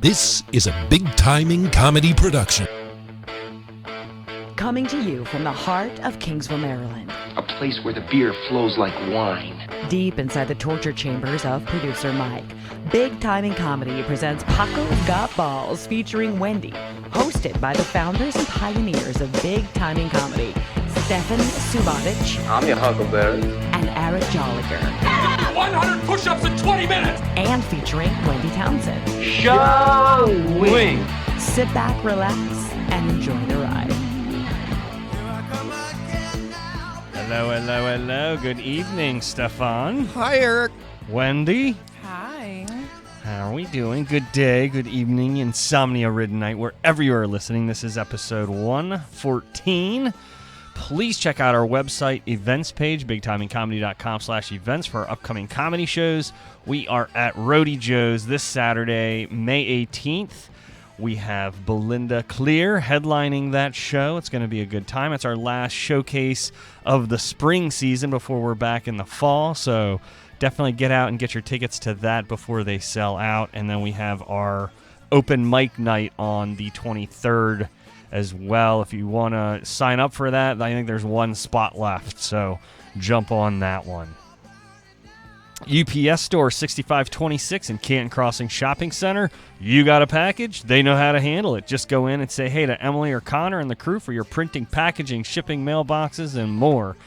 This is a Big Timing Comedy production. Coming to you from the heart of Kingsville, Maryland. A place where the beer flows like wine. Deep inside the torture chambers of producer Mike, Big Timing Comedy presents Paco's Got Balls featuring Wendi. Hosted by the founders and pioneers of Big Timing Comedy, Stefan Subotic. I'm your Huckleberry. And Eric Jolliger. 100 push-ups in 20 minutes! And featuring Wendy Townsend. Showing! Sit back, relax, and enjoy the ride. Hello. Good evening, Stefan. Hi, Eric. Wendy. Hi. How are we doing? Good day, good evening, insomnia-ridden night, wherever you are listening. This is episode 114. Please check out our website events page, bigtimingcomedy.com/events for our upcoming comedy shows. We are at Roadie Joe's this Saturday, May 18th. We have Belinda Clear headlining that show. It's going to be a good time. It's our last showcase of the spring season before we're back in the fall. So definitely get out and get your tickets to that before they sell out. And then we have our open mic night on the 23rd as well. If you want to sign up for that, I think there's one spot left. So jump on that one. UPS Store 6526 in Canton Crossing Shopping Center. You got a package? They know how to handle it. Just go in and say hey to Emily or Connor and the crew for your printing, packaging, shipping, mailboxes, and more.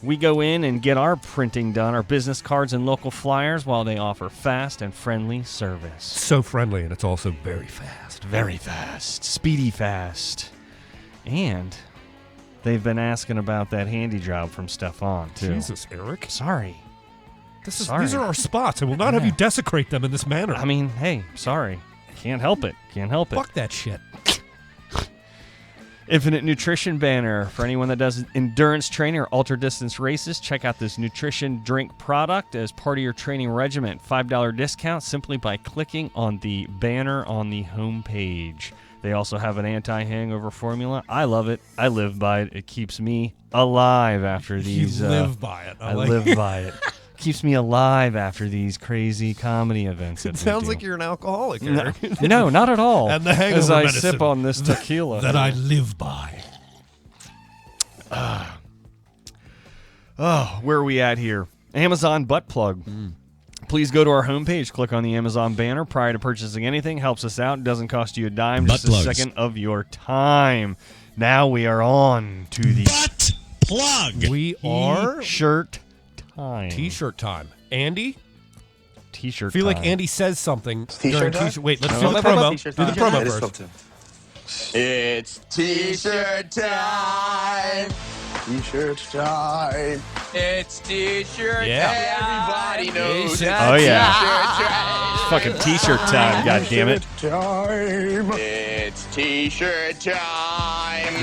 We go in and get our printing done, our business cards and local flyers, while they offer fast and friendly service. So friendly, and it's also very fast. Very fast. Speedy fast. And they've been asking about that handy job from Stefan, too. Jesus, Eric. Sorry. These are our spots. I will not have you desecrate them in this manner. I mean, hey, sorry. Can't help it. Fuck that shit. Infinite Nutrition banner. For anyone that does endurance training or ultra-distance races, check out this nutrition drink product as part of your training regimen. $5 discount simply by clicking on the banner on the homepage. They also have an anti-hangover formula. I love it. I live by it. It keeps me alive after these. You live by it. I live by it. Keeps me alive after these crazy comedy events. It sounds like you're an alcoholic, Eric. No, not at all. And the hangover as I medicine sip on this tequila that I live by. Where are we at here? Amazon butt plug. Please go to our homepage, click on the Amazon banner prior to purchasing anything. Helps us out. Doesn't cost you a dime. Just a second of your time. Now we are on to the Butt plug. We are T-shirt time. T-shirt time. Andy? T-shirt I feel time. like Andy says something. T-shirt time? Wait, let's do the promo. Do the promo It is first. something. It's T-shirt time. T-shirt time. It's T-shirt Yeah. time. Everybody knows T-shirt it's Oh, yeah. T-shirt time. It's fucking T-shirt time, goddammit. Time. It's T-shirt time.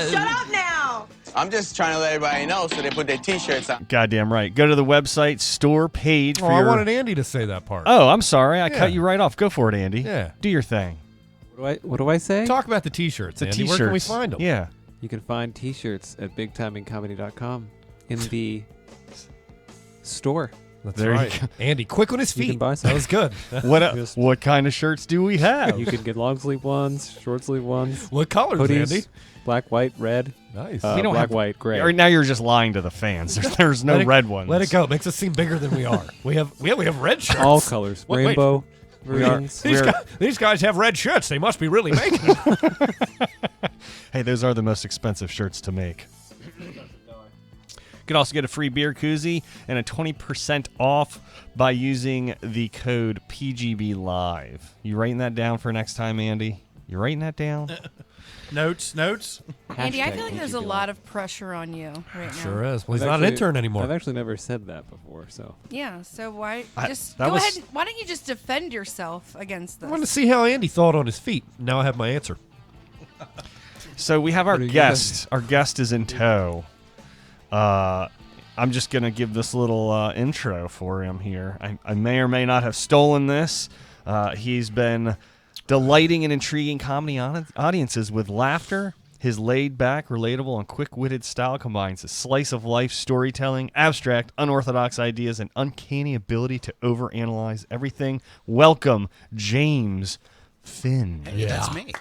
Shut up now! I'm just trying to let everybody know so they put their T-shirts on. Goddamn right. Go to the website store page for I your... wanted Andy to say that part. Oh, I'm sorry. I Yeah. cut you right off. Go for it, Andy. Yeah. Do your thing. What do I say? Talk about the T-shirts, The Andy. T-shirts. Where can we find them? Yeah. You can find T-shirts at bigtimingcomedy.com in the store. That's There you right. go. Andy, quick on his You feet. can buy some. That was good. What kind of shirts do we have? You can get long sleeve ones, short sleeve ones, What colors, hoodies, Andy? black, white, red, Nice. We don't black, have- white, gray. Or now you're just lying to the fans. There's no red ones. Let it go. It makes us seem bigger than we are. We have red shirts. All colors, Wait. rainbow We are- versions. These guys have red shirts. They must be really making them. Hey, those are the most expensive shirts to make. You can also get a free beer koozie and a 20% off by using the code PGB Live. You writing that down for next time, Andy? You writing that down? Notes. Andy, I feel like Hashtag there's a PGB lot of pressure on you right now. Sure is. Well, he's I've not an actually- intern anymore. I've actually never said that before, so. Yeah, so why that go was- ahead. Why don't you just defend yourself against I this? wanted to see how Andy thought on his feet. Now I have my answer. So we have our What are you guest. Our guest is in tow. I'm just going to give this little intro for him here. I may or may not have stolen this. He's been delighting and intriguing comedy audiences with laughter, His laid-back, relatable, and quick-witted style combines a slice-of-life storytelling, abstract, unorthodox ideas, and uncanny ability to overanalyze everything. Welcome, James Finn. Hey, that's me.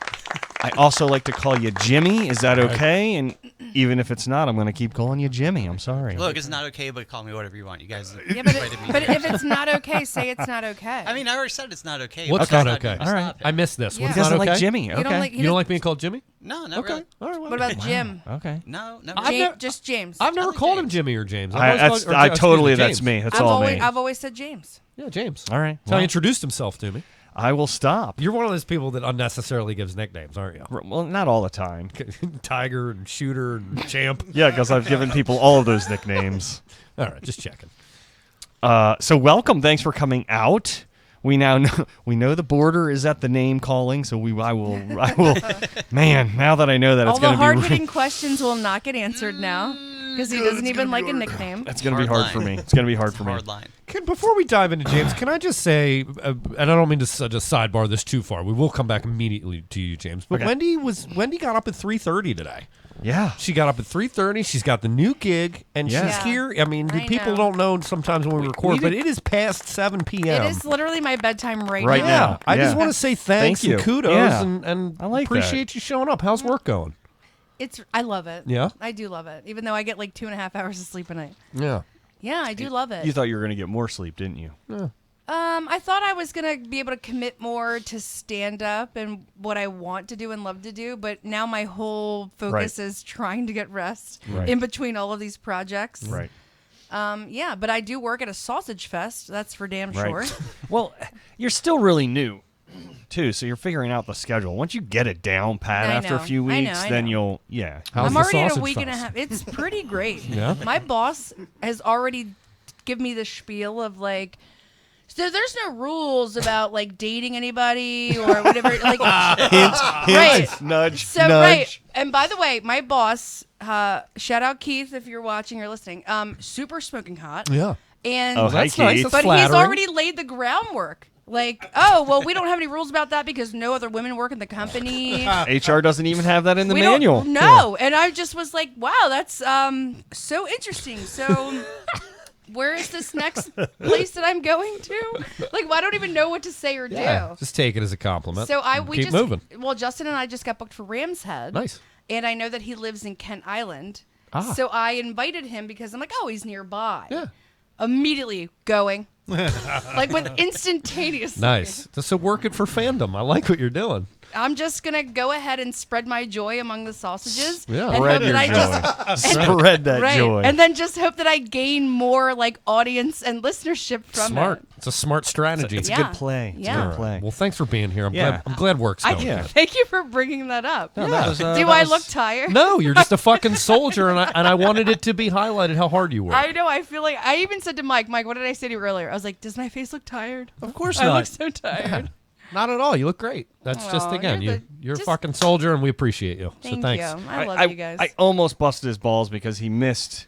I also like to call you Jimmy. Is that okay? And even if it's not, I'm going to keep calling you Jimmy. I'm sorry. Look, it's not okay, but call me whatever you want. You guys Yeah, but, invited me. but if it's not okay, say it's not okay. I mean, I already said it's not okay. What's but not it's okay? gonna All right. stop it. I missed this. Yeah. What's He doesn't not okay? like Jimmy. Okay. You don't like- You don't like being called Jimmy? No, not Okay. really. All right. What about Jim? Okay. No, no. Just James. I've never like called him James. Jimmy or James. That's me. That's all me. I've always said James. Yeah, James. All right. That's how Well, he introduced himself to me. I will stop. You're one of those people that unnecessarily gives nicknames, aren't you? Well, not all the time. Tiger and Shooter and Champ. Yeah, because I've given people all of those nicknames. All right, just checking. So welcome. Thanks for coming out. We now know the border is at the name calling. So I will. Man, now that I know that, All it's the going to be. hard-hitting questions will not get answered now because he doesn't even like a nickname. It's going to be Hard hard for line. me. It's going to be hard for me. Hard line. Before we dive into James, can I just say, and I don't mean to just sidebar this too far. We will come back immediately to you, James. But Okay. Wendy got up at 3:30 today. Yeah. She got up at 3:30. She's got the new gig, and Yeah. she's here. I mean, I people know. don't know sometimes when we record, we but it is past 7 p.m. It is literally my bedtime right Right now. now. I just Yeah. want to say thanks Thank you. and kudos Yeah. and I like appreciate you showing up. How's work going? I love it. Yeah? I do love it. Even though I get like 2.5 hours of sleep a night. Yeah. Yeah, I do love it. You thought you were going to get more sleep, didn't you? I thought I was gonna be able to commit more to stand up and what I want to do and love to do, but now my whole focus Right. is trying to get rest Right. in between all of these projects. Right. Yeah, but I do work at a sausage fest. That's for damn sure. Right. Well, you're still really new, too, so you're figuring out the schedule. Once you get it down pat I after a know. few I know, weeks, I then know. you'll How's I'm the already at a sausage week and a fest? half. It's pretty great. Yeah? My boss has already given me the spiel of like, so there's no rules about like dating anybody or whatever. Like, hint, right. nudge, So nudge. right, and by the way, my boss, shout out Keith if you're watching or listening. Super smoking hot. Yeah. And Oh, hi, That's nice. Keith. That's but flattering. he's already laid the groundwork. Like, oh well, we don't have any rules about that because no other women work in the company. HR doesn't even have that in the We manual. don't, no, and I just was like, wow, that's so interesting. So. Where is this next place that I'm going to? Like, well, I don't even know what to say or do. Yeah. Just take it as a compliment. So and keep moving. Well, Justin and I just got booked for Ram's Head. Nice. And I know that he lives in Kent Island. Ah. So I invited him because I'm like, oh, he's nearby. Yeah. Immediately going. Like with instantaneous. Nice. So work it for fandom. I like what you're doing. I'm just gonna go ahead and spread my joy among the sausages. Yeah. and Spread hope your that I joy. just Spread that right. joy. And then just hope that I gain more like audience and listenership from Smart. it. It's a smart strategy. It's a Yeah. good play. It's Yeah. a good play. Well, thanks for being here. Yeah. I'm glad work's going. Yeah. Thank you for bringing that up. No, that was, Do that I was- look tired? No, you're just a fucking soldier, and I wanted it to be highlighted how hard you work. I know. I feel like I even said to Mike, what did I say to you earlier? I was like, does my face look tired? Of course I not. look so tired. Not at all. You look great. That's just Aw, again, you're you're a just- fucking soldier, and we appreciate you. Thank so thanks. you. I love you guys. I almost busted his balls because he missed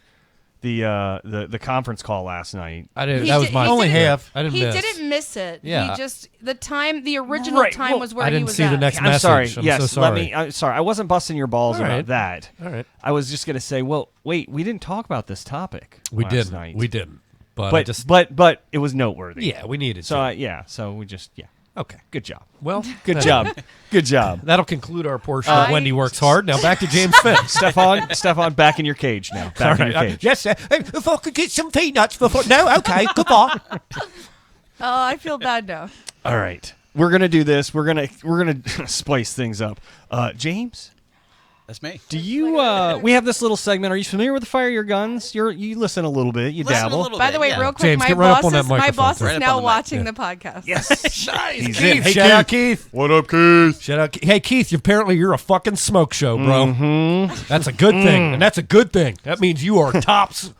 the conference call last night. I did. He That was did- my he only didn't- half. I didn't he miss. didn't miss it. Yeah. He just the original Right, time well, was where I he didn't was see at. the next I'm message. sorry. I'm yes, so sorry. let me. I'm sorry. I wasn't busting your balls All about right. that. All right. I was just gonna say, well, wait, we didn't talk about this topic. We last didn't. Night. We didn't. But I just but it was noteworthy. yeah, we needed So to. so we just Okay. Good job. Well, Good job. Good job. That'll conclude our portion of I- Wendy Works Hard. Now back to James Finn. Stefan, back in your cage now. Back in your cage. Yes, sir. If I could get some peanuts before. No, okay, goodbye. Oh, I feel bad now. All right. We're gonna do this. We're gonna spice things up. James, That's me. do you? We have this little segment. Are you familiar with the Fire Your Guns? You listen a little bit. You Listen a dabble. little By bit, the way, yeah. real quick, James, my get right up boss on that is my microphone, boss sir. is Right up now on the mic. watching Yeah. the podcast. Yes. Nice. He's Keith, in. Hey, shout out Keith. What up, Keith? Shout out. Hey, Keith, apparently you're a fucking smoke show, bro. Mm-hmm. That's a good thing, and that's a good thing. That means you are tops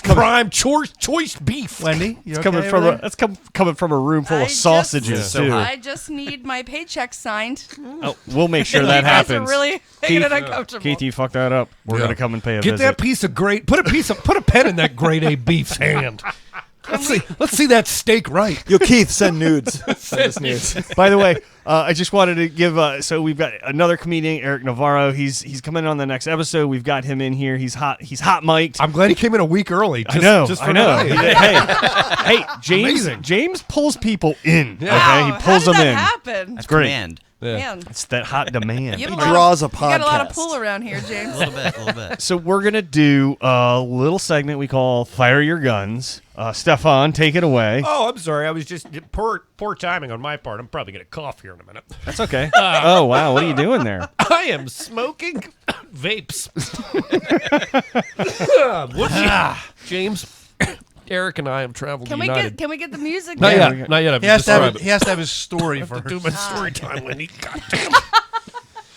prime choice beef. Wendy, you It's okay coming from over that's coming from a room full I of just- sausages too. I just need my paycheck signed. Oh, we'll make sure that You guys happens. are really making Keith, it uncomfortable. Keith, you fucked that up. We're Yeah. gonna come and pay a Get visit. that piece of great. Put a pen in that grade A beef's hand. Let's see that steak right. Yo, Keith, send nudes. Send us nudes. By the way, I just wanted to give. So we've got another comedian, Eric Navarro. He's coming on the next episode. We've got him in here. He's hot mic'd. I'm glad he came in a week early. I know. Tonight. Hey, James. Amazing. James pulls people in. Yeah. Wow, Okay, he pulls how did them that in. happen? It's great. Command. Yeah. Man, It's that hot demand. you have He a lot draws of, a You got a lot of podcast. pull around here, James. A little bit. So we're gonna do a little segment we call "Fire Your Guns." Stefan, take it away. Oh, I'm sorry. I was just poor timing on my part. I'm probably gonna cough here in a minute. That's okay. Oh wow, what are you doing there? I am smoking vapes. James, Eric, and I have traveled Can we united. get the music? Not there? yet. Not yet. He has to have his story to first. do my story time, Wendy. Goddamn.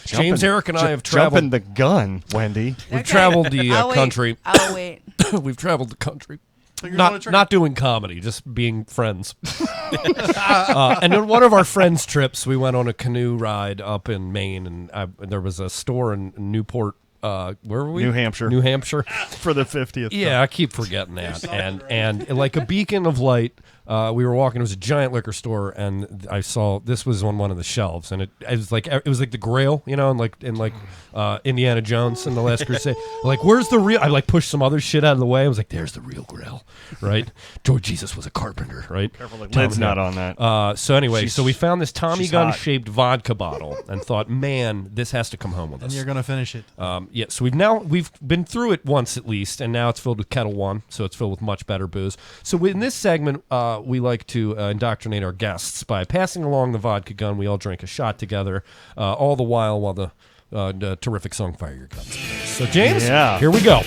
James, Eric, and I have traveled. Jumping the gun, Wendy. We've traveled the I'll wait. country. I'll wait. We've traveled the country. So you're on a train. Not doing comedy, just being friends. And on one of our friends' trips, we went on a canoe ride up in Maine, and there was a store in Newport. Where were we? New Hampshire. New Hampshire. For the 50th. Yeah, I keep forgetting that. And like a beacon of light, we were walking. It was a giant liquor store, and I saw this was on one of the shelves, and it was like the Grail, you know, and like Indiana Jones in the Last Crusade. Like, where's the real? I like pushed some other shit out of the way. I was like, there's the real Grail, right? George Jesus was a carpenter, right? Careful, the lid's not on that. So anyway, so we found this Tommy she's gun hot. shaped vodka bottle, and thought, man, this has to come home with us. And you're gonna finish it. Yeah, so we've been through it once at least, and now it's filled with Kettle One, so it's filled with much better booze. So in this segment, we like to indoctrinate our guests by passing along the vodka gun. We all drink a shot together, all the while the terrific song "Fire Your Guns" plays. So James, here we go.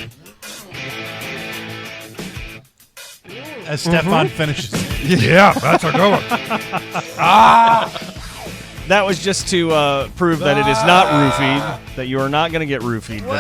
As Stefan finishes. Yeah, that's a good one. That was just to prove that it is not roofied, that you are not going to get roofied tonight.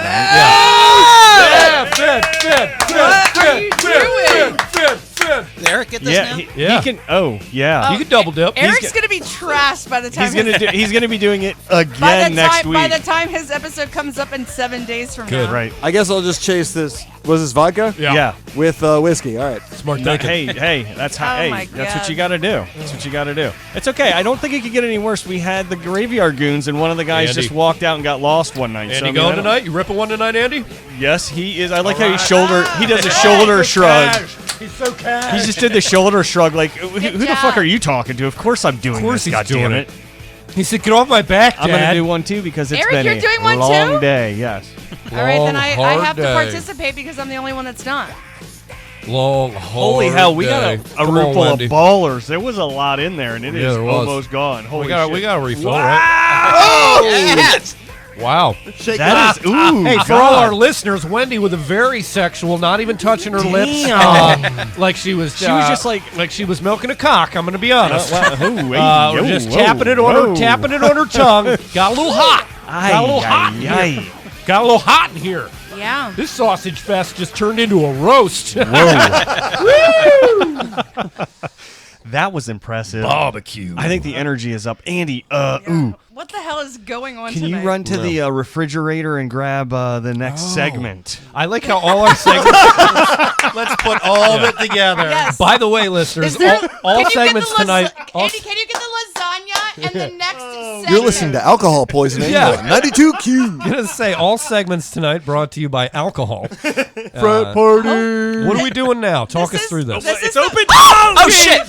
Eric, get this Yeah, now? he can. Oh, yeah. You can double dip. Eric's gonna be trashed by the time He's gonna be doing it by again the next time week. by the time his episode comes up in 7 days from now. Right. I guess I'll just chase this. Was this vodka? Yeah. With whiskey. All right. Smart No, thinking. hey, that's how. Oh my That's what God. you got to do. That's what you got to do. It's okay. I don't think it could get any worse. We had the Graveyard Goons, and one of the guys Andy. just walked out and got lost one night. Andy going tonight? You ripping one tonight, Andy? Yes, he is. I like how he does a shoulder shrug. He's so cash. He just did the shoulder shrug. Like, who the job. fuck are you talking to? Of course I'm doing Of course this. he's God doing damn it. it. He said, "Get off my back, Dad." I'm gonna do one too because it's Eric, been you're a doing one long too? day. Yes. All right, then I Long, have to hard day. participate because I'm the only one that's not. Long, Holy hard hell, we got day. a Come room on, full Wendy. of ballers. There was a lot in there, and it Yeah, is there was. almost gone. Holy We got shit. a refill, Wow! right? Yes! Wow. That is ooh. Hey, for God. all our listeners, Wendy with a very sexual, not even touching her lips, like she was. She was just like she was milking a cock. I'm gonna be honest. Just tapping tapping it on her tongue. Got a little hot. Got a little hot in here. Got a little hot in here. Yeah. This sausage fest just turned into a roast. That was impressive. Barbecue. I think the energy is up. Andy, ooh. What the hell is going on Can tonight? you run to the refrigerator and grab the next segment? I like how all our segments. Let's put all of it together. Yes. By the way, listeners, Is there- all can you segments get the tonight. Andy, can you get the lasagna and the next segment? You're listening to Alcohol Poisoning. Yeah. on 92Q. I'm gonna say all segments tonight brought to you by alcohol. Frat party. What are we doing now? Talk us through this. This is It's open. Oh, shit!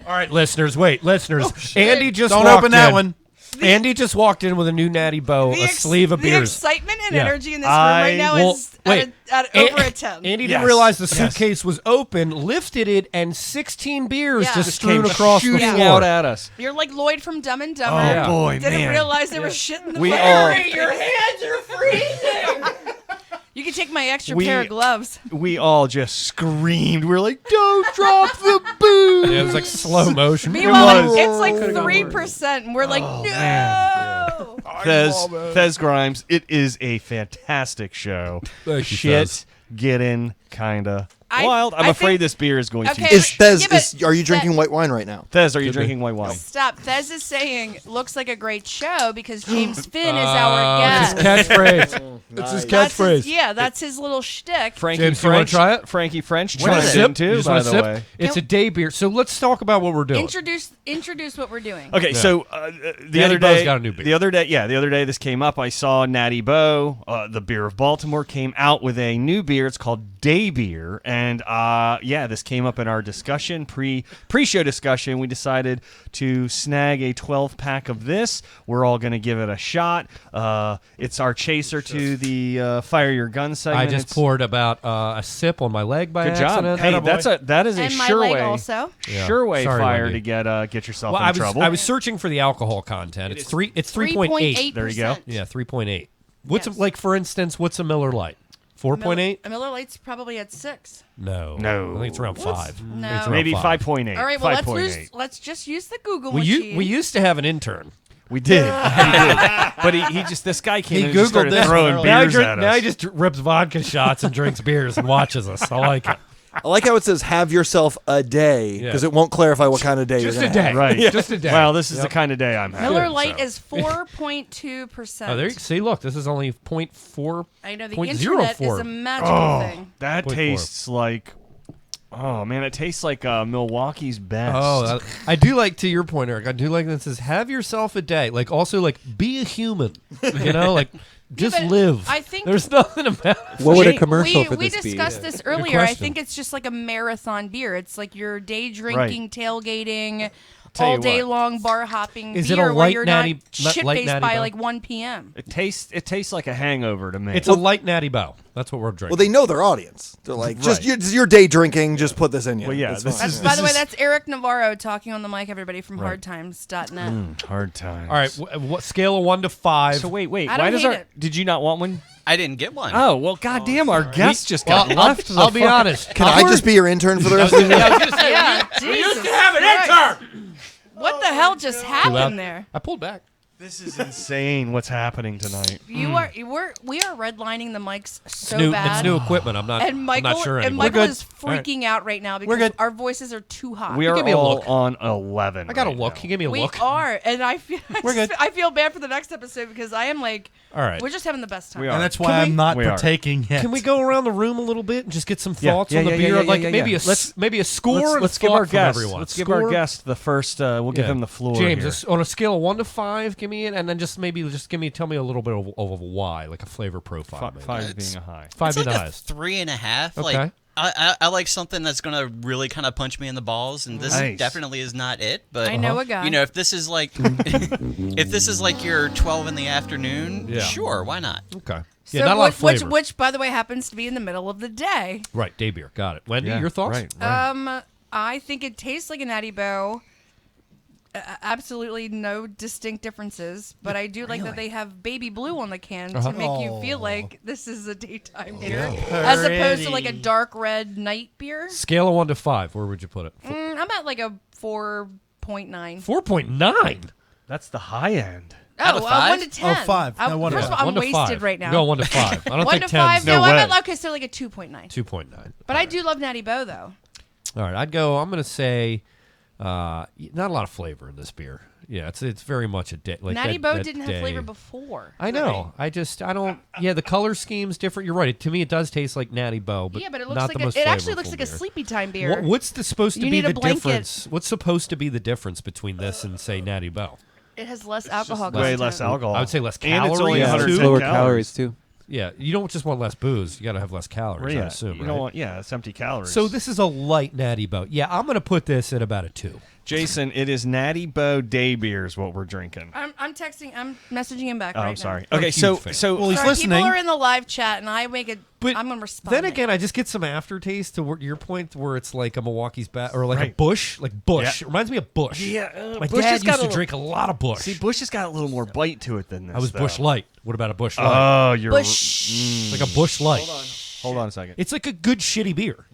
All right, listeners. Wait, listeners. Andy just Don't walked open that in. one. Andy just walked in with a new natty bow, a sleeve of The beers. excitement and Yeah. energy in this room right now is wait. at over a 10. Andy Yes. didn't realize the Yes. suitcase was open, lifted it, and 16 beers Yeah. just Just strewn Came across the shooting floor. out at us. You're like Lloyd from Dumb and Dumber. Oh Yeah. boy, Didn't man. realize there was shit in the We fire. all- Your hands are freezing. You can take my extra We- pair of gloves. We all just screamed. We were like, "Don't drop the booze!" Yeah, it was like slow motion. Meanwhile, was. it's like 3%, and we're like, no. Fez Grimes, it is a fantastic show. Thank you, Shit Fez. getting kinda Wild. I'm afraid this beer is going Okay, to. Is Thez? yeah, but Are you drinking that- white wine right now? Thez, are you drinking white wine? Stop. Thez is saying looks like a great show because James Finn is our guest. Catchphrase. It's his That's catchphrase. his, yeah, that's his little shtick. Frankie James, you wanna French. try it? Frankie French. You wanna chimed sip? in too, You just by wanna the sip? way. It's a day beer. So let's talk about what we're doing. Introduce what we're doing. Okay, so the other Bo's day, got a new beer. the other day this came up. I saw Natty Bo, the beer of Baltimore, came out with a new beer. It's called Day Beer, and this came up in our discussion, pre-show discussion. We decided to snag a 12-pack of this. We're all going to give it a shot. It's our chaser to the Fire Your Gun segment. I just poured about a sip on my leg by Good job. accident. Hey, that is a And my sure leg way. also. Yeah. Sure way Sorry, fire Wendy. to get yourself Well, in trouble. I was searching for the alcohol content. It's 3.8. There you go. Yeah, 3.8. What's Yes. like for instance? What's a Miller Lite? 4.8? A Miller Lite's probably at 6. No, No. I think it's around 5. No. I think it's around Maybe 5. 5.8. All right, well $5.8. let's just use the Google We machine. we used to have an intern. We did. We did. But he just, this guy came He in and just Googled started this. throwing Now beers at us. now he just rips vodka shots and drinks beers and watches us. I like it. I like how it says "have yourself a day" because it won't clarify what kind of day Just you're a gonna day. have. Right. Yeah. Just a day. Well, this is Yep. the kind of day I'm having. Miller Lite so. is 4.2%. Oh, there you see. Look, this is only 0.4. I know the 0.04. internet is a magical thing. That 0.4. tastes like, oh man, it tastes like Milwaukee's best. Oh, I do like, to your point, Eric. I do like that it says "have yourself a day." Like also like be a human. You know, like just but live. I think- there's nothing about. What would a commercial for we this be? discussed this earlier. I question. think it's just like a marathon beer. It's like you're day drinking, tailgating, Tell all you day what. long bar hopping Is it beer a where light you're natty- not shit light faced natty by Bow? like 1 p.m. It tastes like a hangover to me. It's a light natty bow. That's what we're drinking. Well, they know their audience. They're like, Right. just your day drinking. Just put this in you. Well, yeah, It's this fine. is- By the way, that's Eric Navarro talking on the mic. Everybody from Right. hardtimes.net. hard times. All right, what scale of 1 to 5? So wait. I Why don't does hate our? it. Did you not want one? I didn't get one. Oh well, goddamn, our guest just got left. I'll be honest. Can I just be your intern for the rest of the day? Yeah, Jesus Christ. What the hell just happened there? I pulled back. This is insane. What's happening tonight? We are redlining the mics so It's new, bad. it's new equipment. I'm not. And Michael, I'm not sure and anymore. Michael We're good. is All right. freaking out right now We're because good. our voices are too hot. We are give me a all look. on 11. I got a right look. now. He gave me a We look. are, and I feel We're good. I feel bad for the next episode because I am like, All right. we're just having the best time. We are. And that's Can why we- I'm not we are. partaking yet. Can we go around the room a little bit and just get some Yeah, thoughts yeah, on the yeah, beer? yeah, Like yeah, maybe yeah. maybe a score. and Let's a give thought our from guest. everyone. Let's give our Score? guest the first. We'll give Yeah. him the floor. James, here. on a scale of 1 to 5, give me it, and then tell me a little bit of a why, like a flavor profile. maybe. 5 being a high. 5 It's being like the a highest. 3.5. Okay. Like I like something that's gonna really kind of punch me in the balls, and this Nice. definitely is not it. But I know a guy. You know, if this is like if this is like your 12 in the afternoon, Yeah. sure, why not? Okay. So Yeah, not a lot of which, flavor. which, by the way, happens to be in the middle of the day. Right, day beer. Got it. Wendy, Yeah, your thoughts? Right. I think it tastes like a Natty Bow. Absolutely no distinct differences, but I do like that they have baby blue on the can to make you feel like this is a daytime beer, as opposed to like a dark red night beer. Scale of 1 to 5, where would you put it? I'm at like a 4.9. 4.9. That's the high end. Out of 5? 1 to 10. Oh, 5. No wonder. First of all, I'm 1 to wasted 5. right now. Go 1 to 5. I don't 1 think to 10's 5. no No, I'm way. at okay, so like a 2.9. 2.9. But I do love Natty Bow though. All right, I'm going to say not a lot of flavor in this beer. Yeah, it's very much a day. Like Natty that- Bow that didn't day. have flavor before. I know. I don't. Yeah, the color scheme's different. You're right. To me, it does taste like Natty Bow, but Yeah, but it looks not like the most it actually looks flavorful like a beer. sleepy time beer. What's supposed to You be need a the blanket. difference? What's supposed to be the difference between this and say Natty Bow? It has less alcohol. Way content. less alcohol. I would say less And it's only calories, 110 too. Lower calories. calories too. Yeah, you don't just want less booze. You got to have less calories. I Yeah, assume. you right? don't want. Yeah, it's empty calories. So this is a light Natty Bow. Yeah, I'm going to put this at about a 2. Jason, it is Natty Bow Day Beer is what we're drinking. I'm texting. I'm messaging him back Oh, right I'm sorry. now. Okay, huge so fan. so Well, he's Sorry, listening. people are in the live chat, and I make it. But I'm gonna respond. then again, I just get some aftertaste to your point where it's like a Milwaukee's bat or like a Right. Bush, like Bush. Yeah. It reminds me of Bush. Yeah, my Bush dad has got used a to little- drink a lot of Bush. see, Bush has got a little more bite to it than this. I was though. Bush Light. What about a Bush Light? Oh, you're Bush. Like a Bush Light. Hold on a second. It's like a good shitty beer.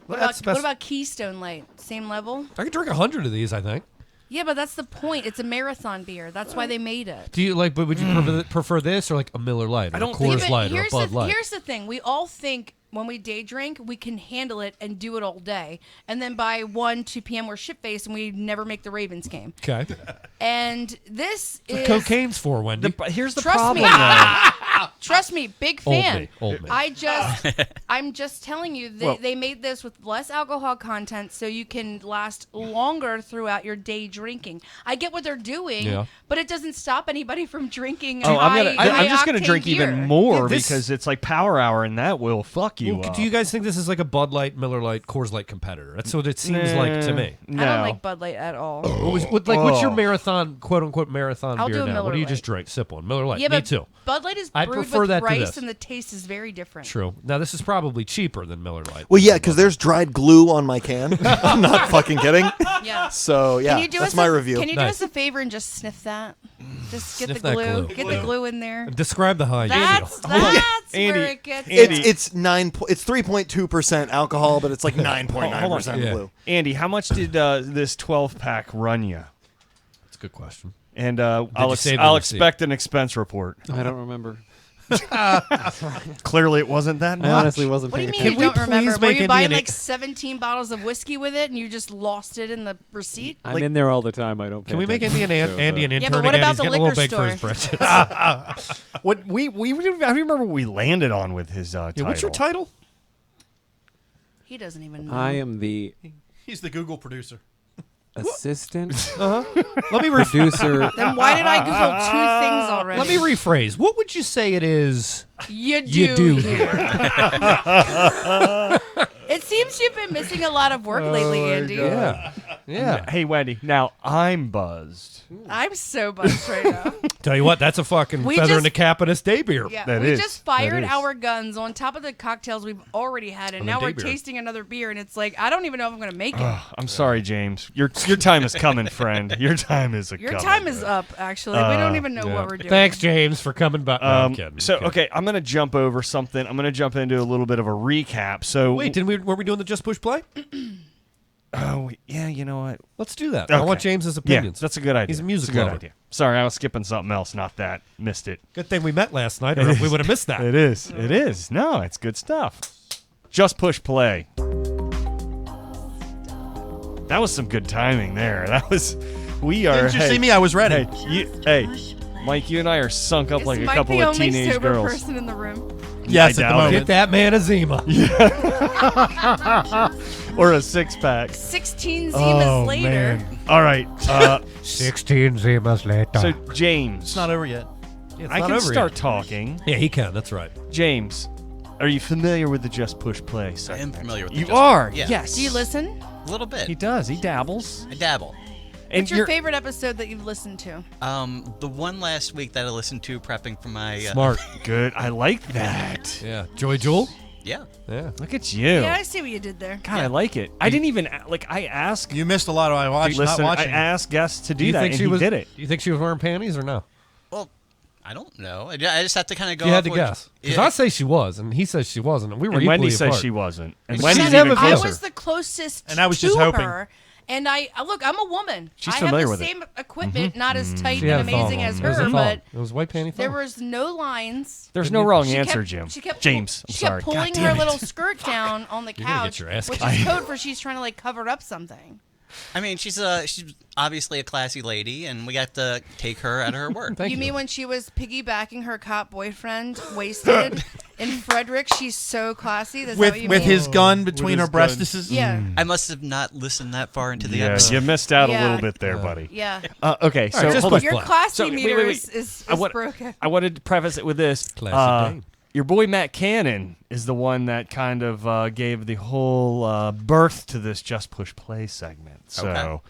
What That's about, best- what about Keystone Light? Same level? I could drink 100 of these. I think. Yeah, but that's the point. It's a marathon beer. That's why they made it. Do you like? But would you prefer this or like a Miller Light or I don't a think- Coors Yeah, but Light or a Bud Light? here's the thing. We all think when we day drink, we can handle it and do it all day. And then by 1, 2 p.m. we're shit-faced and we never make the Ravens game. Okay. And this is... Cocaine's for, Wendy. Here's the Trust problem, me. though. Trust me, big Old fan. me, old me. I'm just telling you, Well- they made this with less alcohol content so you can last longer throughout your day drinking. I get what they're doing, but it doesn't stop anybody from drinking. Oh, I'm just gonna high-octane drink beer. even more This- because it's like Power Hour, and that will fuck you Well, up. do you guys think this is like a Bud Light, Miller Light, Coors Light competitor? That's what it seems like to me. No. I don't like Bud Light at all. What's your marathon, quote unquote marathon I'll beer do a now? Miller What do you Lite. just drink? Sip one. Miller Light. Yeah, Me but too. Bud Light is I'd brewed prefer with that to rice, this. and the taste is very different. True. Now this is probably cheaper than Miller Light. Well, yeah, because there's dried glue on my can. I'm not fucking kidding. Yeah. So yeah, Can you do that's us my a, review. Can you do Nice. us a favor and just sniff that? Just get Sniff the that glue. glue. Get the glue in there. Describe the high. That's Andy, where it gets. It's 3.2% alcohol, but it's like 9.9% Yeah. glue. Andy, how much did this 12-pack run you? That's a good question. And you save the I'll receipt? expect an expense report. I don't remember. Clearly, it wasn't that much. I honestly wasn't What do you paying mean you attention. don't remember? Were you buying Indian- like 17 bottles of whiskey with it and you just lost it in the receipt? I'm in there all the time. I don't. Can we make Andy an intern Yeah, but again? what about He's the getting a little liquor big for his store? britches. What I remember what we landed on with his title. What's your title? He doesn't even know. I am the He's the Google producer. assistant Let me producer. Then why did I Google 2 things already? Let me rephrase. What would you say it is? You You do. do here. It seems you've been missing a lot of work lately, Andy. Yeah. Hey, Wendy. Now I'm buzzed. I'm so buzzed right now. Tell you what, that's a fucking We feather in just- the cap of this day beer. Yeah, That we is. just fired That is. our guns on top of the cocktails we've already had, and On the now day we're beer. tasting another beer, and it's like I don't even know if I'm gonna make it. I'm sorry, James. Your time is coming, friend. Your time is Your coming. time is up. Actually, we don't even know Yeah. what we're doing. Thanks, James, for coming back. No, I'm kidding. So I'm kidding. okay, I'm gonna jump over something. I'm gonna jump into a little bit of a recap. So Wait, were we doing the Just Push Play? Oh yeah, you know what? Let's do that. I Okay. want James's Yeah, opinions. that's a good idea. He's a music That's good lover. idea. Sorry, I was skipping something else. Not that. Missed it. Good thing we met last night, or we would have missed that. It is. It is. No, it's good stuff. Just push play. That was some good timing there. That was. We are. Didn't you see me? I was ready. Hey, Mike, you and I are sunk up Is like a Mike couple the of only teenage sober girls. person in the room? Yes, I at the doubt moment. Get that man a Zima. Or a 6-pack. 16 Zimas later. Man. All right. 16 Zimas later. So James, It's not over yet. I can start talking. Yeah, he can. That's right. James, are you familiar with the Just Push Play I am segment? familiar with You the Just- are. Yeah. Yes. Do you listen? A little bit. He does. He dabbles. I dabble. And What's your favorite episode that you've listened to? The one last week that I listened to prepping for my Smart. Good. I like that. Yeah. Joy Jewel? Yeah. Yeah. Look at you. Yeah, I see what you did there. God, I like it. I didn't even I asked. You missed a lot of I watched. Listen, not I watching. asked guests to do you that, think and she he was, did it. Do you think she was wearing panties or no? Well, I don't know. I just have to kind of go. You had off to what- guess. Because Yeah. I say she was, and he says she wasn't, and we were And equally Wendy says apart. she wasn't. And She Wendy's never even feels I closer. was the closest And I was to just hoping. her. And look, I'm a woman. She's I familiar have with the it. same equipment, not as tight She had and a thong amazing on. as It was a her, thong. but It was white panty there thong. was no lines. There's no wrong She answer, kept- Jim. She kept James, I'm she sorry. kept pulling God her damn it. little skirt down on the You're gonna couch, get your ass which kicked. is code for she's trying to like cover up something. I mean, she's obviously a classy lady, and we got to take her at her word. You mean when she was piggybacking her cop boyfriend wasted in Frederick? She's so classy. That's what you with mean? his gun between his her gun. breastises. Yeah. I must have not listened that far into the Yeah, episode. you missed out a Yeah. little bit there, buddy. Yeah. Okay, so just hold on. push Your play. classy So, wait, meter wait, wait. is I want- broken. I wanted to preface it with this. Classy dame. Your boy Matt Cannon is the one that kind of gave the whole birth to this Just Push Play segment. So,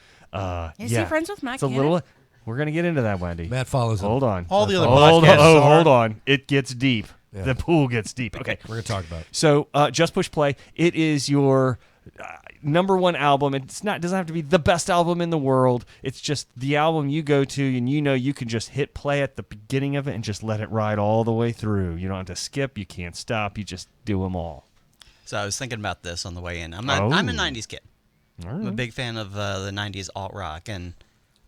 Is yeah. he friends with Matt It's a Cannon? little. We're gonna get into that, Wendy. Matt follows him. Hold on. All the other hold podcasts on. are. Hold on. It gets deep. Yeah. The pool gets deep. Okay. We're going to talk about it. So, Just Push Play. It is your number one album. It doesn't have to be the best album in the world. It's just the album you go to, and you can just hit play at the beginning of it and just let it ride all the way through. You don't have to skip. You can't stop. You just do them all. So I was thinking about this on the way in. I'm a Oh. '90s kid. I'm a big fan of the '90s alt rock, and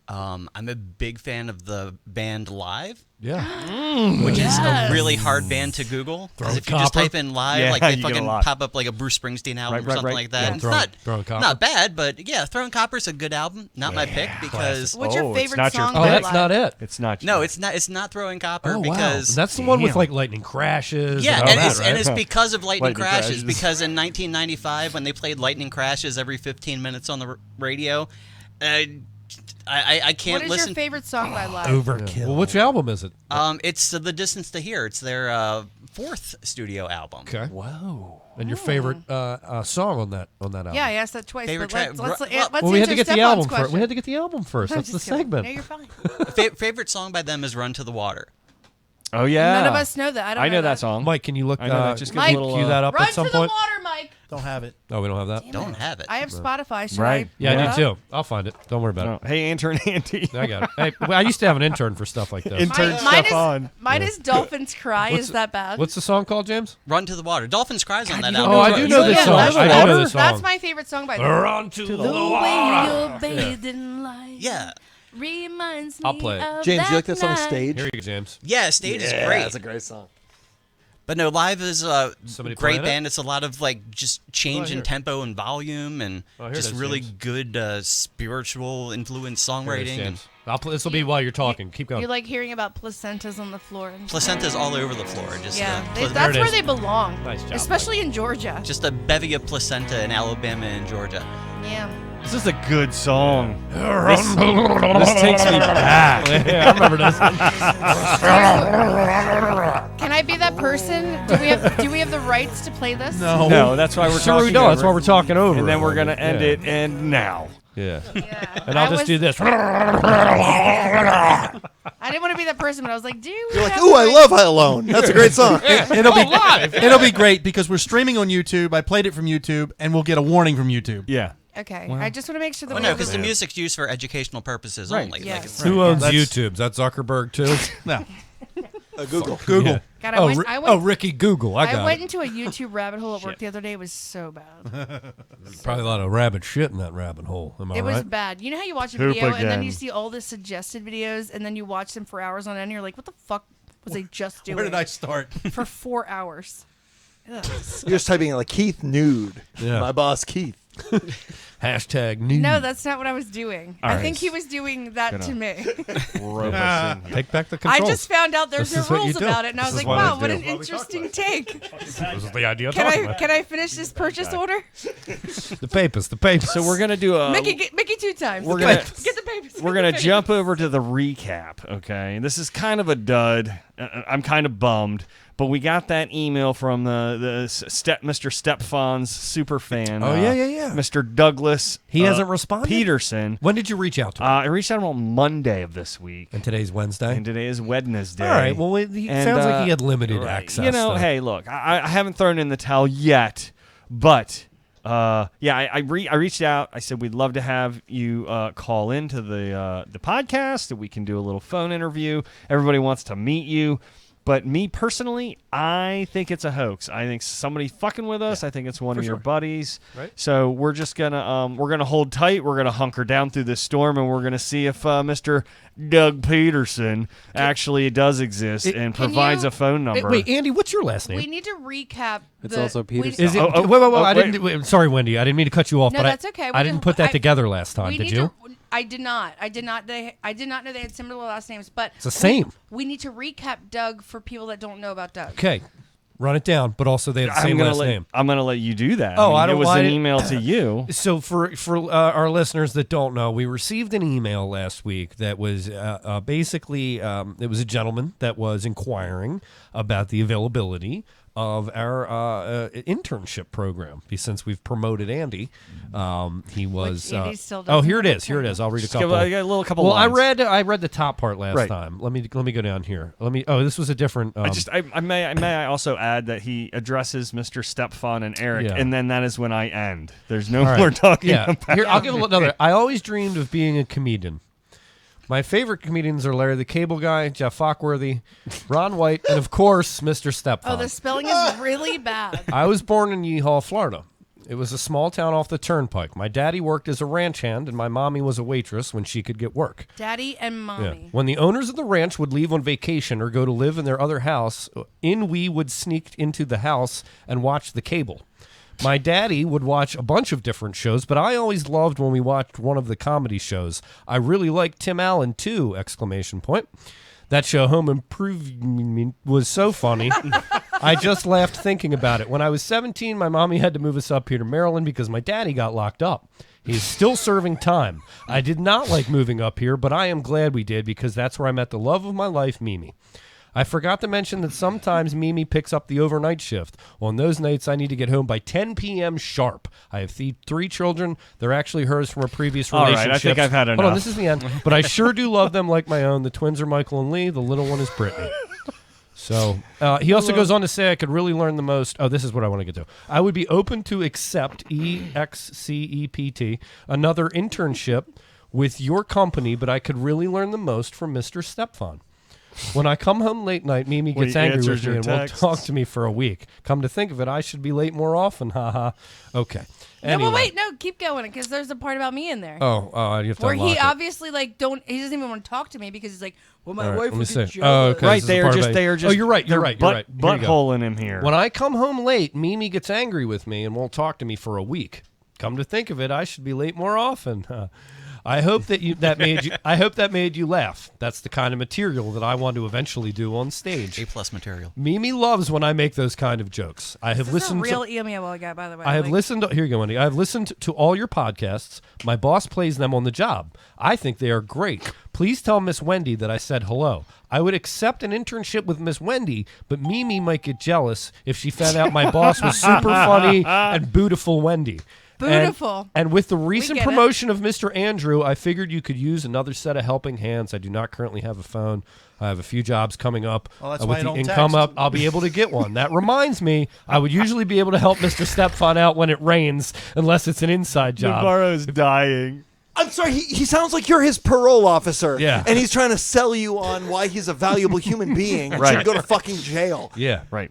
I'm a big fan of the band Live. Yeah. Which is a really hard band to Google. Because if you just type in Live, like they fucking pop up like a Bruce Springsteen album or something like that. Yeah, And it's Copper. not bad, but yeah, Throwing Copper's a good album. Not my pick because What's your favorite not song? Oh, by that's Live? not it. It's not. no, it's not. It's not Throwing Copper Oh, wow. because That's the one with like lightning crashes. yeah, and all and, that, it's, right? and it's because of Lightning Lightning Crashes. Crashes. Because in 1995, when they played Lightning Crashes every 15 minutes on the radio, I can't What is listen. your favorite song by Live? Overkill. Well, which album is it? It's The Distance to Here. It's their fourth studio album. Okay. Whoa. And your favorite song on that album? Yeah, I asked that twice. Favorite But let's track- let's Well, we had to answer get the Stefan's album question. first. We had to get the album first. I'm That's the just kidding. segment. No, you're fine. Favorite song by them is Run to the Water. Oh yeah. None of us know that. I don't I know that that song. Mike, can you look? I know that. Just give Mike, a little. cue that up Run at some to point. the water, Mike. Don't have it. Oh, we don't have that. Don't have it. I have Spotify. Should Right. I? Yeah, pull I it do up? too. I'll find it. Don't worry about Oh, hey, intern Andy. it. I got it. Hey, well, I used to have an intern for stuff like this. Intern Stefan. Mine is Dolphins Cry. What's Is that bad? What's the song called, James? Run to the Water. Dolphins Cries on that you don't album. Oh, I do know this Yeah, song. that's I do my- know this song. That's my favorite song by them. Run to the The way water. you're bathed in light Yeah. reminds me I'll play it. of James, that you like that song night. Stage? Here you go, James. Yeah, Stage is Yeah, great. that's a great song. But no, Live is a Somebody great playing it? band. It's a lot of like just change in here. tempo and volume and Oh, here it just is, really James. good spiritual influence Here it is, songwriting. And James. This will be while you're talking. Keep going. You like hearing about placentas on the floor. And Placenta's all over the floor. Just yeah, a, that's it where is. they belong. Nice job, especially in Georgia. just a bevy of placenta in Alabama and Georgia. Yeah. This is a good song. This takes me back. Yeah, I remember this. Can I be that person? Do we have the rights to play this? No. No, that's why we're Sure talking. we don't. over That's why it. we're talking over. And then it. we're gonna end Yeah. it. And now. Yeah. Yeah. And I'll I just was- do this. I didn't want to be that person, but I was like, do you? You're like, have ooh, the I rights?" love High Alone. That's a great song. It'll be great because we're streaming on YouTube. I played it from YouTube, and we'll get a warning from YouTube. Yeah. Okay, I just want to make sure that Well, we no, have because the the music's used for educational purposes Right. only. Yes. Like Who owns That's- YouTube? Is that Zuckerberg too? No. Google. Google. Yeah. God, I went, Ricky Google. I got I went it. into a YouTube rabbit hole at work the other day. It was so bad. Probably a lot of rabbit shit in that rabbit hole. Am I It was right? bad. You know how you watch a Poop video and then again. you see all the suggested videos and then you watch them for hours on end and you're like, what the fuck was I just doing Where did I start? for 4 hours? Ugh. You're just typing in like Keith nude. Yeah. My boss Keith. Hashtag news. No, that's not what I was doing. All I right. think he was doing that to me. Rope us in here. Take back the I controls. just found out there's This no is what you rules do. about it, and I This was is like, what I wow, what do. an interesting take. This is the idea of Can talking I about. can I finish this purchase order? The papers. The papers. So we're gonna do a. Mickey 2 times. we're gonna- get the papers. We're gonna jump over to the recap. Okay, this is kind of a dud. I'm kind of bummed, but we got that email from Mr. Stepfon's super fan. Oh, yeah. Mr. Douglas. He hasn't responded? Peterson. When did you reach out to him? I reached out to him on Monday of this week, And today's Wednesday. and today is Wednesday. All right. Well, it And, sounds like he had right. limited access. You know, though. hey, look, I haven't thrown in the towel yet, but I reached out. I said we'd love to have you call into the podcast, that we can do a little phone interview. Everybody wants to meet you. But me personally, I think it's a hoax. I think somebody's fucking with us. I think it's one of your buddies. Right. So we're just gonna hold tight. We're gonna hunker down through this storm, and we're gonna see if Mr. Doug Peterson actually does exist and Can provides you- a phone number. Wait, Andy, what's your last name? We need to recap. It's also Peterson. Is it? Oh, wait. I wait. didn't. Sorry, Wendy. I didn't mean to cut you off. No, but that's okay. I didn't put that I- together last time. We Did need you? to. I did not. I did not know they had similar last names, but It's the same. We need to recap Doug for people that don't know about Doug. Okay. Run it down. But also they have the same last name. I'm gonna let you do that. Oh, I mean, I don't- It was why an did- email to you. So for our listeners that don't know, we received an email last week that was basically it was a gentleman that was inquiring about the availability of our internship program. Since we've promoted Andy, he was. Andy still Oh, doesn't here it have is. Here it is. I'll read a Just give couple. a little couple Well, lines. I read the top part last Right. time. Let me go down here. Oh, this was a different. I may also add that he addresses Mr. Stepfon and Eric, Yeah. and then that is when I end. There's no All right. more talking Yeah. about. Here, I'll give another. I always dreamed of being a comedian. My favorite comedians are Larry the Cable Guy, Jeff Foxworthy, Ron White, and of course, Mr. Stepfon. Oh, the spelling is really bad. I was born in Yeehaw, Florida. It was a small town off the turnpike. My daddy worked as a ranch hand, and my mommy was a waitress when she could get work. Daddy and mommy. Yeah. When the owners of the ranch would leave on vacation or go to live in their other house, we would sneak into the house and watch the cable. My daddy would watch a bunch of different shows, but I always loved when we watched one of the comedy shows. I really liked Tim Allen, too! ! That show, Home Improvement, was so funny. I just laughed thinking about it. When I was 17, my mommy had to move us up here to Maryland because my daddy got locked up. He's still serving time. I did not like moving up here, but I am glad we did because that's where I met the love of my life, Mimi. I forgot to mention that sometimes Mimi picks up the overnight shift. On those nights, I need to get home by 10 p.m. sharp. I have 3 children. They're actually hers from a previous relationship. All right, I think I've had enough. Hold on, this is the end. But I sure do love them like my own. The twins are Michael and Lee. The little one is Brittany. So he also goes on to say I could really learn the most. Oh, this is what I want to get to. I would be open to accept, EXCEPT, another internship with your company, but I could really learn the most from Mr. Stepfan. When I come home late night, Mimi gets angry with me and won't talk to me for a week. Come to think of it, I should be late more often. Haha. Okay. Anyway. No, but wait, no, keep going because there's a part about me in there. Oh, you have to where unlock he it. obviously he doesn't even want to talk to me because he's like, well, my All right, wife let me would see. get jealous. Okay, Right, they are just. Oh, you're right. You're right. You're right. Here you go. Butthole in him here. When I come home late, Mimi gets angry with me and won't talk to me for a week. Come to think of it, I should be late more often. I hope that made you laugh. That's the kind of material that I want to eventually do on stage. A+ material. Mimi loves when I make those kind of jokes. I have This listened is a real to email I got, by the way. I have listened to, here you go, Wendy. I have listened to all your podcasts. My boss plays them on the job. I think they are great. Please tell Miss Wendi that I said hello. I would accept an internship with Miss Wendi, but Mimi might get jealous if she found out my boss was super funny and beautiful Wendy. Beautiful. And with the recent get it. promotion of Mr. Andrew, I figured you could use another set of helping hands. I do not currently have a phone. I have a few jobs coming up. Well, that's with why I the don't income text. up, I'll be able to get one. That reminds me, I would usually be able to help Mr. Stepfan out when it rains, unless it's an inside job. Navarro's dying. I'm sorry, he sounds like you're his parole officer. Yeah. And he's trying to sell you on why he's a valuable human being and should go to fucking jail. Yeah. Right.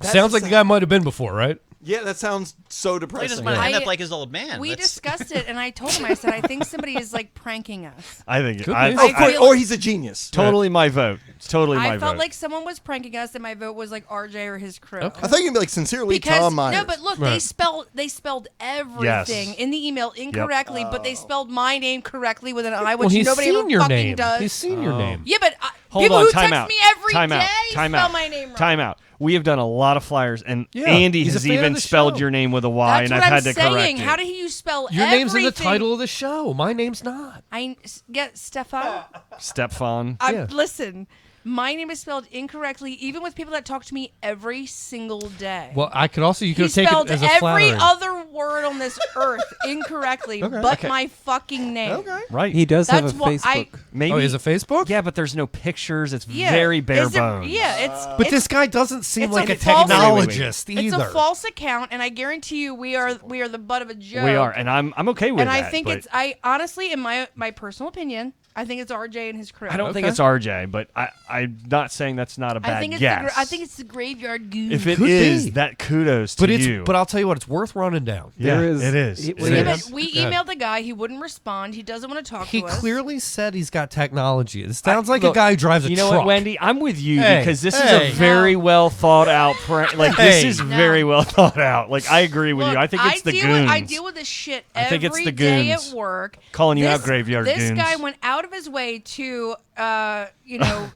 Sounds like the guy might have been before, right? Yeah, that sounds so He depressing. doesn't want to end up like his old man. We That's- discussed it, and I told him, I said, I think somebody is like pranking us. I think Could be. I feel or like- he's a genius. totally my vote. It's totally my I felt vote. like someone was pranking us, and my vote was like RJ or his crew. I thought you'd be like, sincerely, Because Tom Myers. no, but look, they spelled everything in the email incorrectly, but they spelled my name correctly with an I, which Well, he's nobody seen ever your fucking name. does. He's seen your name. Yeah, but Hold people on, who time text out. me every time day out. Time spell out. my name wrong. Time out. We have done a lot of flyers, and Yeah, Andy he's a has fan of even the spelled show. your name with a Y, That's and what I've I'm had to correct saying. it. How do you spell Your everything? name's in the title of the show. My name's not. I get Stefan. Stepfan. Yeah. Listen, my name is spelled incorrectly, even with people that talk to me every single day. Well, I could also, you He could take spelled it as a every flattering. other word on this earth incorrectly, but my fucking name. Okay. Right. He does have That's a what Facebook. Maybe. Oh, he has a Facebook? Yeah, but there's no pictures. It's Yeah. very bare Is it- bones. Yeah, it's. But it's, this guy doesn't seem it's like a false- technologist either. It's a false account, and I guarantee you, we are the butt of a joke. We are, and I'm okay with And that. I think but it's. I honestly, in my personal opinion, I think it's RJ and his crew. I don't think it's RJ, but I'm not saying that's not a bad I think it's guess. I think it's the graveyard goose. if it Could is, be. that kudos to But it's, you. but I'll tell you what, it's worth running down. yeah, There is- it is. it- It Yeah, is. but we Go ahead. emailed the guy. He wouldn't respond. He doesn't want to talk He to us. clearly said he's got technology. It sounds like Look, a guy who drives a You know truck. what, Wendy? I'm with you Hey, because this hey. is a very well thought out prank. Like this Hey. is very well thought out. Like I agree with Look, you. I think it's the goons. I deal with this shit I think it's every the day goons. at work. Calling you out, This- graveyard This goons. guy went out of his way to,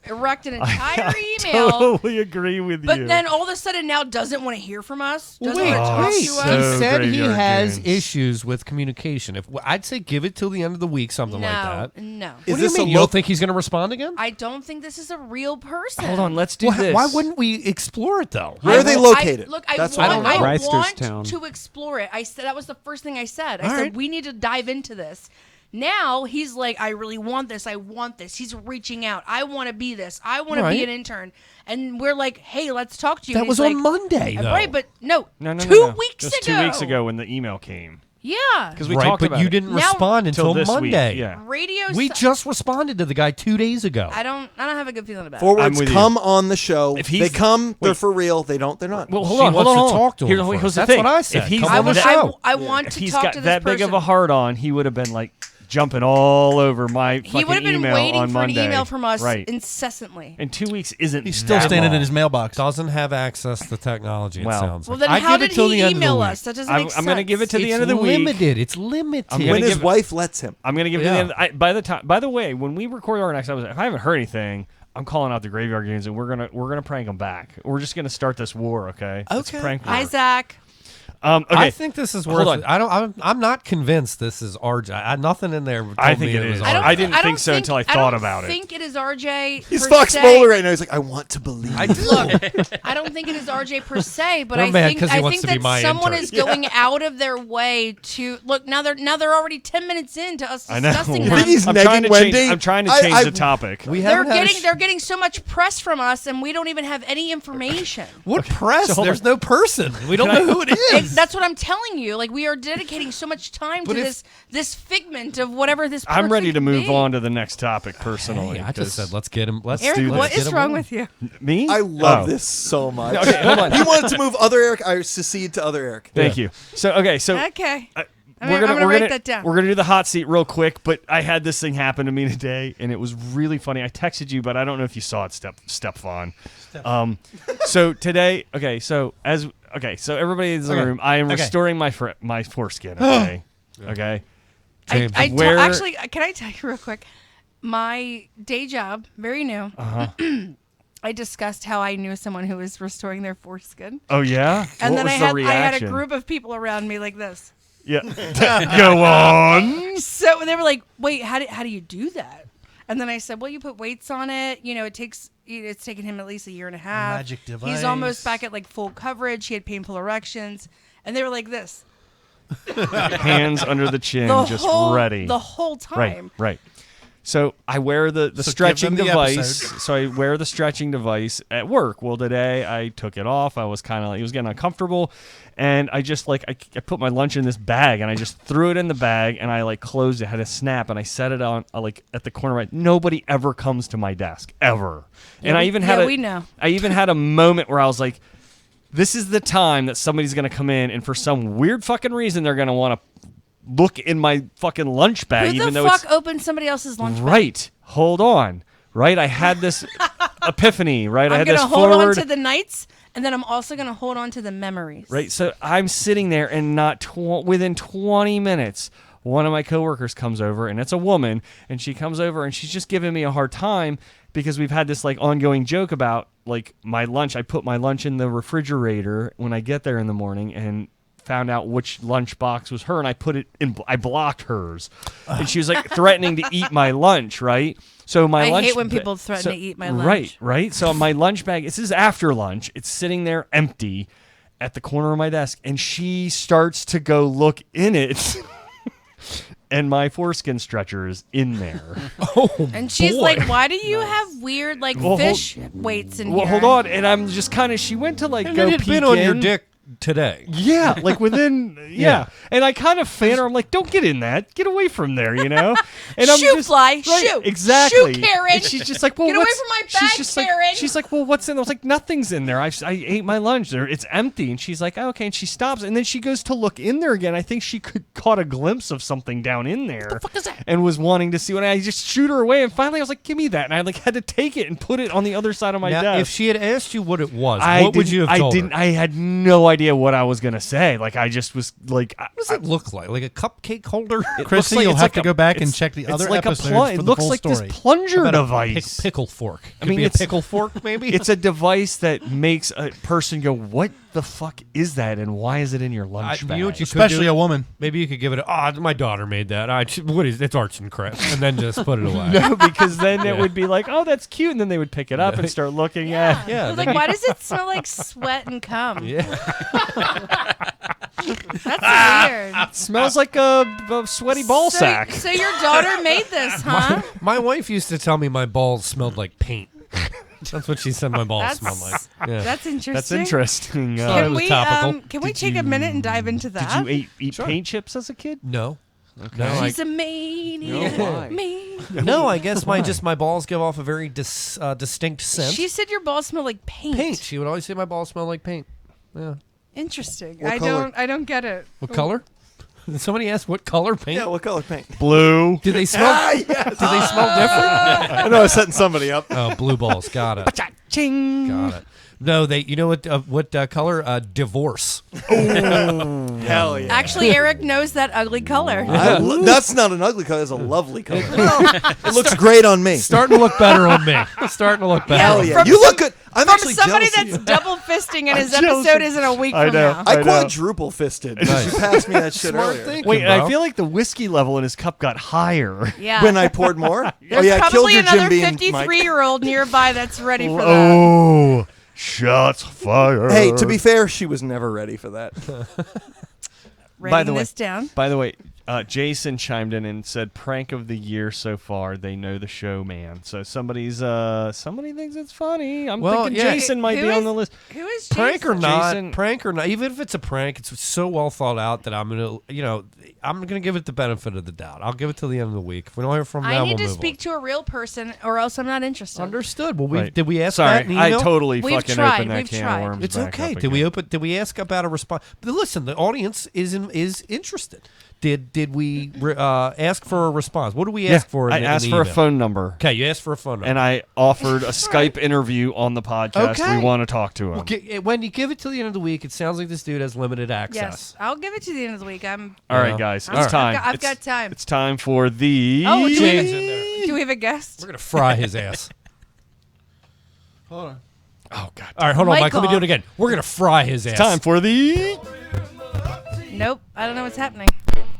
erect an entire email. Totally agree with But you. then all of a sudden now doesn't want to hear from us. Doesn't Wait, want to talk wait. to so us. He said he graveyard has goons. issues with communication. I'd say give it till the end of the week, something like that. No. Is What do you this mean? a You don't look? think he's going to respond again? I don't think this is a real person. Hold on, let's do Well, this. why wouldn't we explore it though? Where are they located? I That's want, what I don't I know. want Reisterstown. to explore it. I said that was the first thing I said. I All said right. we need to dive into this. Now he's like, I really want this. I want this. He's reaching out. I want to be this. I want to Right. be an intern. And we're like, hey, let's talk to you. That And was he's on like, Monday, though. Right, but no, No, 2 no. weeks Just ago. 2 weeks ago when the email came. Yeah. Because we right, talked but about you it. didn't Now- respond until this Monday. week. Yeah. Radio. We just responded to the guy 2 days ago. I don't have a good feeling about it. Forwards with you. come on the show. If They he's- come, they're wait. for real. They don't, they're not. Well, hold She on, wants hold on. to talk to him Here's first. the That's thing. what I said. If he's Come on the that- show. I want to if he's talk got to this that big of a person. heart on, he would have been like jumping all over my He fucking would have been email waiting on for Monday. an email from us right. incessantly. And 2 weeks isn't. He's still that standing long. in his mailbox. Doesn't have access to technology. It Well. sounds Well, like. then I how give did it till he the end of the email week. us? That doesn't make sense. I'm going to give it to the It's end of the week. limited. It's limited. I'm when gonna his give- wife lets him. I'm gonna give Yeah. you the end. By the way, when we record our next episode, if I haven't heard anything, I'm calling out the Graveyard Games, and we're gonna prank them back. We're just gonna start this war, okay? It's a prank war. Hi, Zach. Okay. I think this is Hold worth it. on. I'm not convinced this is RJ. Nothing in there. I told think me it is. was I RJ. didn't think so until I thought about it. I don't think it is RJ. He's per Fox se. Bowler right now. He's like, I want to believe. Look, I don't think it is RJ per se, but They're I mad think 'cause he I wants think to be that my someone intern. is going out of their way to look. Now they're already 10 minutes into us I know. discussing You them. think he's I'm trying to negging change. Wendi? I'm trying to I- change I- the topic. We They're haven't had a they're getting so much press from us, and we don't even have any information. What press? So hold There's on. no person. We don't know who it is. That's what I'm telling you. Like, we are dedicating so much time to But if- this figment of whatever this. I'm ready person to could move be. on to the next topic personally. Hey, I just 'cause- said let's get him. Let's Eric, do. what let's get is him wrong on. with you? me. I love Oh. this so much. Okay, hold on. He wanted to move other Eric. I secede to other Eric. Thank you. So so Okay. I'm we're gonna we're write gonna- that down. We're gonna do the hot seat real quick, but I had this thing happen to me today, and it was really funny. I texted you, but I don't know if you saw it, Stefan. So today, so everybody in the Okay. room, I am Okay. restoring my foreskin. Okay, okay. James. Where- Actually, can I tell you real quick? My day job, very new. I discussed how I knew someone who was restoring their foreskin. Oh yeah. And What then was I the had a reaction? group of people around me like this. Yeah. Go on. So they were like, "Wait, how do you do that?" And then I said, "Well, you put weights on it. You know, it's taken him at least a year and a half. Magic He's device. almost back at like full coverage. He had painful erections." And they were like this. Hands under the chin, just ready. The whole time. Right. So I wear the So stretching give them the device. episode. So I wear the stretching device at work. Well, today I took it off. I was kind of like, it was getting uncomfortable, and I just I put my lunch in this bag, and I just threw it in the bag, and I like closed it, had a snap, and I set it on like at the corner. Right, nobody ever comes to my desk ever, and I even had we know. I even had a moment where I was like, this is the time that somebody's going to come in, and for some weird fucking reason, they're going to want to look in my fucking lunch bag, Who even the though fuck it's opened somebody else's lunch bag? right. Hold on, right? I had this epiphany, right? I I'm had gonna this hold forward, on to the nights, and then I'm also gonna hold on to the memories. right? So I'm sitting there, and not within 20 minutes, one of my coworkers comes over, and it's a woman, and she comes over, and she's just giving me a hard time because we've had this like ongoing joke about like my lunch. I put my lunch in the refrigerator when I get there in the morning, and found out which lunch box was her, and I put it in. I blocked hers, and she was like threatening to eat my lunch. Right. So my I lunch. hate when people threaten to eat my lunch. Right. Right. So my lunch bag. This is after lunch. It's sitting there empty at the corner of my desk, and she starts to go look in it. And my foreskin stretcher is in there. And she's like, "Why do you have weird like fish weights in here?" Well, hold on. And I'm just kind of. She went to like And go it had peek been on your in. dick today. Yeah, like within Yeah. And I kind of fan her. I'm like, don't get in that. Get away from there, you know? And I'm Shoo, just, fly, right, shoo. exactly. Shoo, Karen. And she's just like, well, Get away what's, from my she's bag, just Karen. Like, she's like, well, what's in there? I was like, nothing's in there. I ate my lunch there. It's empty. And she's like, oh, okay. And she stops. And then she goes to look in there again. I think she caught a glimpse of something down in there. What the fuck is that? And was wanting to see what I just shoot her away. And finally I was like, give me that. And I like had to take it and put it on the other side of my Now, desk. if she had asked you what it was, I what would you have told her? I had no idea what I was gonna say. Like I just was like, What does it look like? Like a cupcake holder? Chrissy, you'll have to go back and check the other episodes for It the looks full like story. this plunger How about a device. pickle fork. I mean, be a it's- pickle fork, maybe. It's a device that makes a person go, "What the fuck is that? And why is it in your lunch bag?" You know what you could Especially do? a woman. Maybe you could give it. My daughter made that. What is? It's arts and crafts, and then just put it away. No, because then it Yeah. would be like, "Oh, that's cute," and then they would pick it up and start looking at. Yeah, Like, why does it smell like sweat and cum? Yeah. That's weird. It smells like a sweaty ball sack. So your daughter made this, huh? My wife used to tell me my balls smelled like paint. That's what she said my balls That's- smell like. Yeah. That's interesting. That's interesting. Thought it was topical. Can we take a minute and dive into that? Did you eat paint chips as a kid? No. Okay. No, She's a maniac. No, I guess my balls give off a very distinct scent. She said your balls smell like paint. Paint. She would always say my balls smell like paint. Yeah. Interesting. What color? I don't get it. What color? Did somebody ask what color paint? Yeah, what color paint? Blue. Do they smell? Yes. Do they smell different? I know I was setting somebody up. Oh, blue balls. Got it. Ching. Got it. No, they. You know what color? Divorce. Oh, hell yeah! Actually, Eric knows that ugly color. That's not an ugly color. It's a lovely color. It looks great on me. Starting to look better on me. Starting to look better. Hell yeah! You look good. I'm From actually somebody jealous of that's you. double fisting and his jealous episode of- isn't a week I from know. now. I quadruple fisted. Nice. She passed me that shit Smart earlier. thinking, Wait, bro. I feel like the whiskey level in his cup got higher. Yeah. When I poured more? There's I killed probably your Jim another Beam, Mike. 53-year-old nearby that's ready for that. Oh, shots fired. Hey, to be fair, she was never ready for that. Writing the way- this down. By the way, Jason chimed in and said, "Prank of the year so far. They know the show, man." So somebody thinks it's funny. I'm Well, thinking yeah. Jason might Who be is- on the list. Who is Prank or Jason? not, Jason- even if it's a prank, it's so well thought out that I'm gonna give it the benefit of the doubt. I'll give it till the end of the week. If we don't hear from I them, need we'll to move speak to a real person, or else I'm not interested. Understood. Well, Right. did we ask Sorry, that in I email? totally We've fucking tried, opened that we've can tried. of worms. It's back okay. up Did we again. open? Did we ask about a response? But listen, the audience is interested. Did we ask for a response? What did we ask for? I in asked the for a email? phone number. Okay, you asked for a phone number. And I offered a Skype interview on the podcast. Okay. We want to talk to him. Well, Wendy, give it till the end of the week. It sounds like this dude has limited access. Yes, I'll give it to the end of the week. All right, guys, it's time. I've got time. It's time for the. Oh, James in there. do we have a guest? We're gonna fry his ass. Hold on. Oh God! All right, hold on, Mike. Let me do Michael. it again. We're gonna fry his ass. It's time for the. Nope, I don't know what's happening.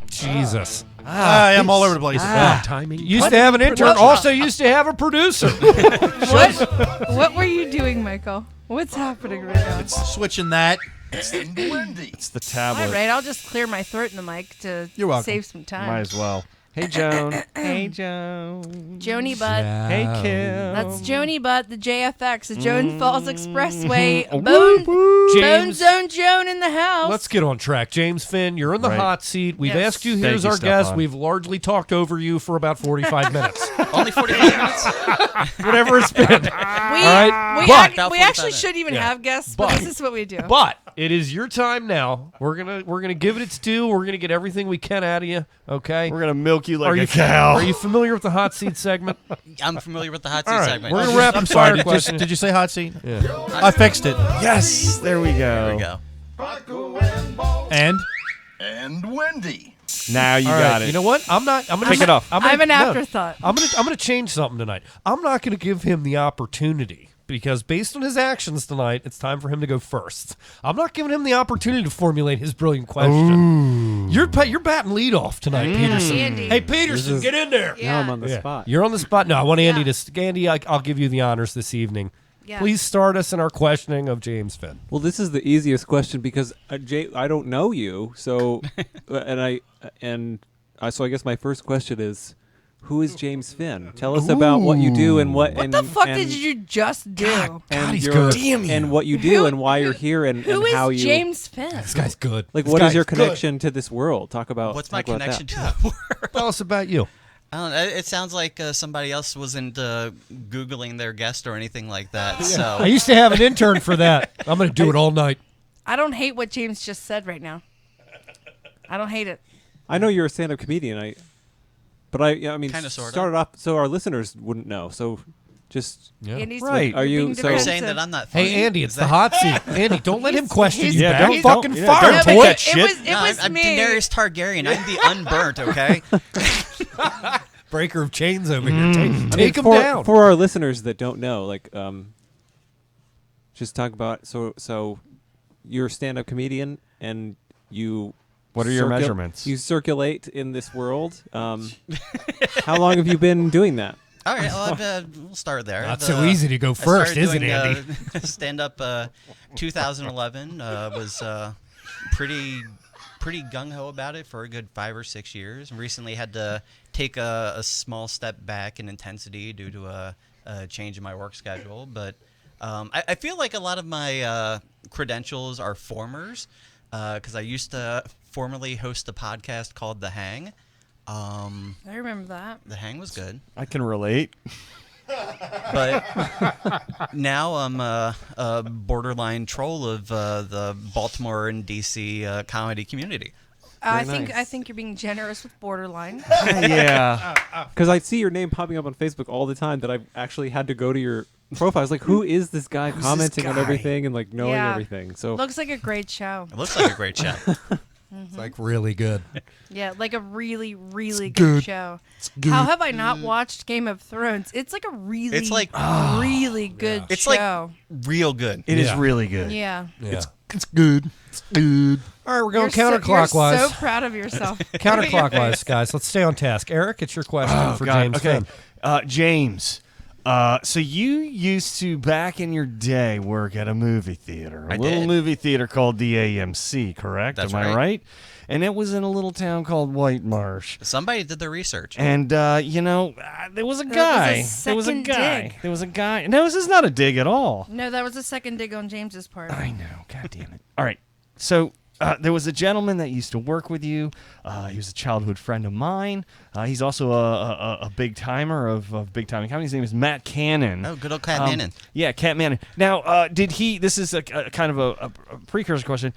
Jesus. I'm all over the place. Timing. Used to have an intern. What? Also used to have a producer. What were you doing, Michael? What's happening right now? Switching that. It's the All tablet. right, I'll just clear my throat in the mic to You're welcome. save some time. Might as well. Hey Joan. Hey Joan. Joni Butt. Hey Kim. That's Joni Butt, the JFX, the Jones Falls Expressway. Woo, Bone woo. Bone Zone Joan in the house. Let's get on track. James Finn, you're in the Right. hot seat. We've Yes. asked you, Thank here's you, our guest. Stefan. We've largely talked over you for about 45 minutes. Only 45 minutes. Whatever it's been. We, right, we, but- act- About we 45 actually minutes. shouldn't even Yeah. have guests, but this is what we do. But it is your time now. We're gonna give it its due. We're gonna get everything we can out of you. Okay. We're gonna milk you like Are a you cow. Are you familiar with the hot seat segment? I'm familiar with the hot seat All right, segment. we're gonna rapid I'm sorry. fire Did questions. you say hot seat? Yeah. I fixed it. Yes, there we There we go. go. And Wendi. Now you All got right, it. You know what? I'm gonna Kick it off. I have an afterthought. I'm gonna change something tonight. I'm not gonna give him the opportunity because based on his actions tonight, it's time for him to go first. I'm not giving him the opportunity to formulate his brilliant question. You're batting lead off tonight, Peterson. Andy. Hey, Peterson, get in there. Now I'm on the Yeah. spot. You're on the spot. No, I want Andy Yeah. to. Andy, I'll give you the honors this evening. Yeah. Please start us in our questioning of James Finn. Well, this is the easiest question because I don't know you, so so I guess my first question is, who is James Finn? Tell us about what you do and what. What the fuck did you just do? And he's your- good. Damn you. and what you do and why you're here and Who is how you James Finn? This guy's good. like. This What is guy's your good. connection to this world? Talk about What's my talk about connection that. to the world? Tell us about you. I don't know. It sounds like somebody else wasn't Googling their guest or anything like that. So I used to have an intern for that. I'm going to do it all night. I don't hate what James just said right now. I don't hate it. I know you're a stand-up comedian. I mean, Kinda, sorta. started off so our listeners wouldn't know. So, just Andy's Right. Are you- being so- are you defensive. saying that I'm not funny? Hey, Andy, it's Is the that- hot seat. Andy, don't let him question you Yeah, back. don't- Fucking don't- fire don't him, take boy. that shit. It was I'm me. Daenerys Targaryen. I'm the unburnt. Okay. Breaker of chains over here. Take him for, down. for our listeners that don't know, like, just talk about so you're a stand-up comedian and you. What are your measurements? You circulate in this world. How long have you been doing that? All right. Well, we'll start there. Not so easy to go first, is it, Andy? Stand up 2011 was pretty gung ho about it for a good 5 or 6 years. Recently had to take a small step back in intensity due to a change in my work schedule. But I feel like a lot of my credentials are formers because I used to formerly host a podcast called The Hang. I remember that. The Hang was good. I can relate. But now I'm a borderline troll of the Baltimore and DC comedy community. I think you're being generous with borderline. Yeah. Because I see your name popping up on Facebook all the time that I've actually had to go to your profile. I was like, who is this guy commenting on everything and like knowing everything? So looks like a great show. It looks like a great show. It's like really good. Yeah, like a really, really good show. How have I not watched Game of Thrones? It's like a really, really good show. It's like real good. It is really good. Yeah. It's good. It's good. All right, we're going counterclockwise. You're so proud of yourself. Counterclockwise, guys. Let's stay on task. Eric, it's your question for James. Okay, James. So you used to, back in your day, work at a movie theater, a little movie theater called the AMC, correct? That's Am I right? And it was in a little town called White Marsh. Somebody did their research. And there was a guy. There was a guy. No, this is not a dig at all. No, that was a second dig on James's part. I know. God damn it. All right. So there was a gentleman that used to work with you. He was a childhood friend of mine. He's also a big timer of big timing comedy. His name is Matt Cannon. Oh, good old Cat Mannon. Yeah, Cat Mannon. Now, did he? This is a kind of a precursor question.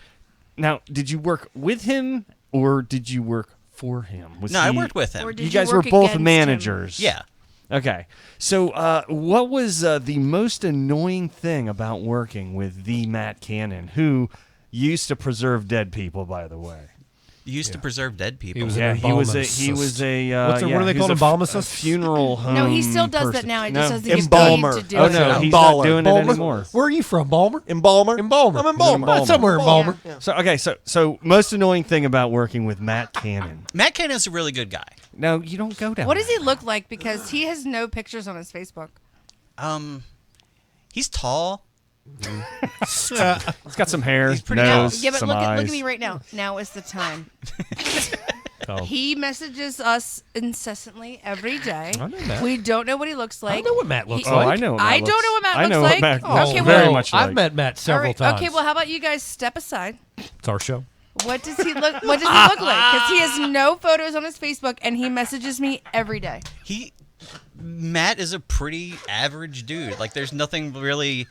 Now, did you work with him or did you work for him? I worked with him. Or did you guys work were both against managers. him? Yeah. Okay. So, what was the most annoying thing about working with the Matt Cannon, who used to preserve dead people, by the way? Used to preserve dead people. He was a what do they call embalmicist? Funeral home. No, he still does person. that now. He just doesn't get Embalmer. paid to do Oh it. no, he's Embalmer. not doing it anymore. Where are you from, Balmer? Embalmer. Embalmer. I'm Embalmer. Somewhere Embalmer. Yeah. So okay, so most annoying thing about working with Matt Cannon. Matt Cannon's a really good guy. No, you don't go down. What does he look like? Because he has no pictures on his Facebook. He's tall. He's got some hair, He's pretty nose, Yeah, but some look eyes. at me right now. Now is the time. Oh. He messages us incessantly every day. I know Matt. We don't know what he looks like. I know what Matt looks Oh, like. I know. What Matt I looks. don't know what Matt I know looks what like. Matt looks Okay, very well- much like. I've met Matt several All right, times. okay, well, how about you guys step aside? It's our show. What does he look? What does he look like? Because he has no photos on his Facebook, and he messages me every day. Matt is a pretty average dude. Like, there's nothing really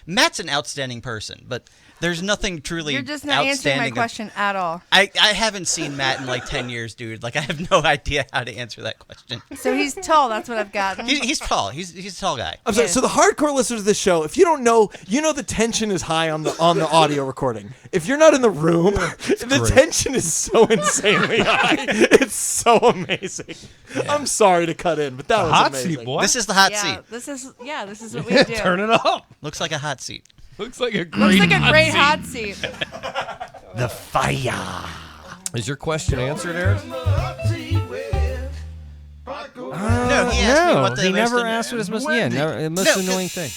Matt's an outstanding person, but there's nothing truly You're just not answering my outstanding. question at all. I haven't seen Matt in like 10 years, dude. Like, I have no idea how to answer that question. So he's tall. That's what I've gotten. He's tall. He's a tall guy. I'm sorry. So the hardcore listeners of this show, if you don't know, you know the tension is high on the audio recording. If you're not in the room, the tension is so insanely high. It's so amazing. Yeah. I'm sorry to cut in, but that was hot amazing. seat, boy. This is the hot Yeah, seat. this is what we do. Turn it up. Looks like a hot seat. Looks like a great. Looks like a great hot seat. The fire. Is your question answered, Eric? No, he asked me what the he most never an- asked what his most Wendy. the most No, annoying thing.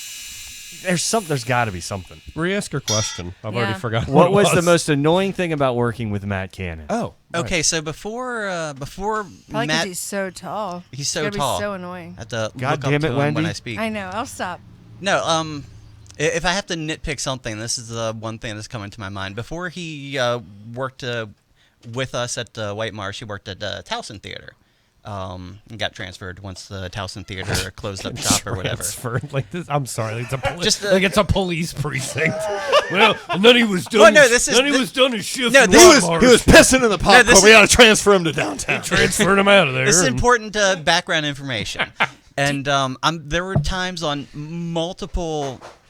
There's got to be something. Re-ask your question. I've Yeah. already forgotten. What it was the most annoying thing about working with Matt Cannon? Oh, Okay, so before Probably because Matt, he's so tall. he's so It's tall. Be so annoying. I have to God look up damn to it, him Wendy. when I speak. I know. I'll stop. No, if I have to nitpick something, this is the one thing that's coming to my mind. Before he worked with us at White Marsh, he worked at Towson Theater. And got transferred once the Towson Theater closed up shop or whatever. Transferred like this. I'm sorry. It's a Just, like it's a police precinct. Well, and then he was done. Well, no, this is- then he this- was done his shift. No, in this- White He was Marsh. pissing in the popcorn. this We is- got to transfer him to downtown. Transferred him out of there. This is and- important background information. And there were times on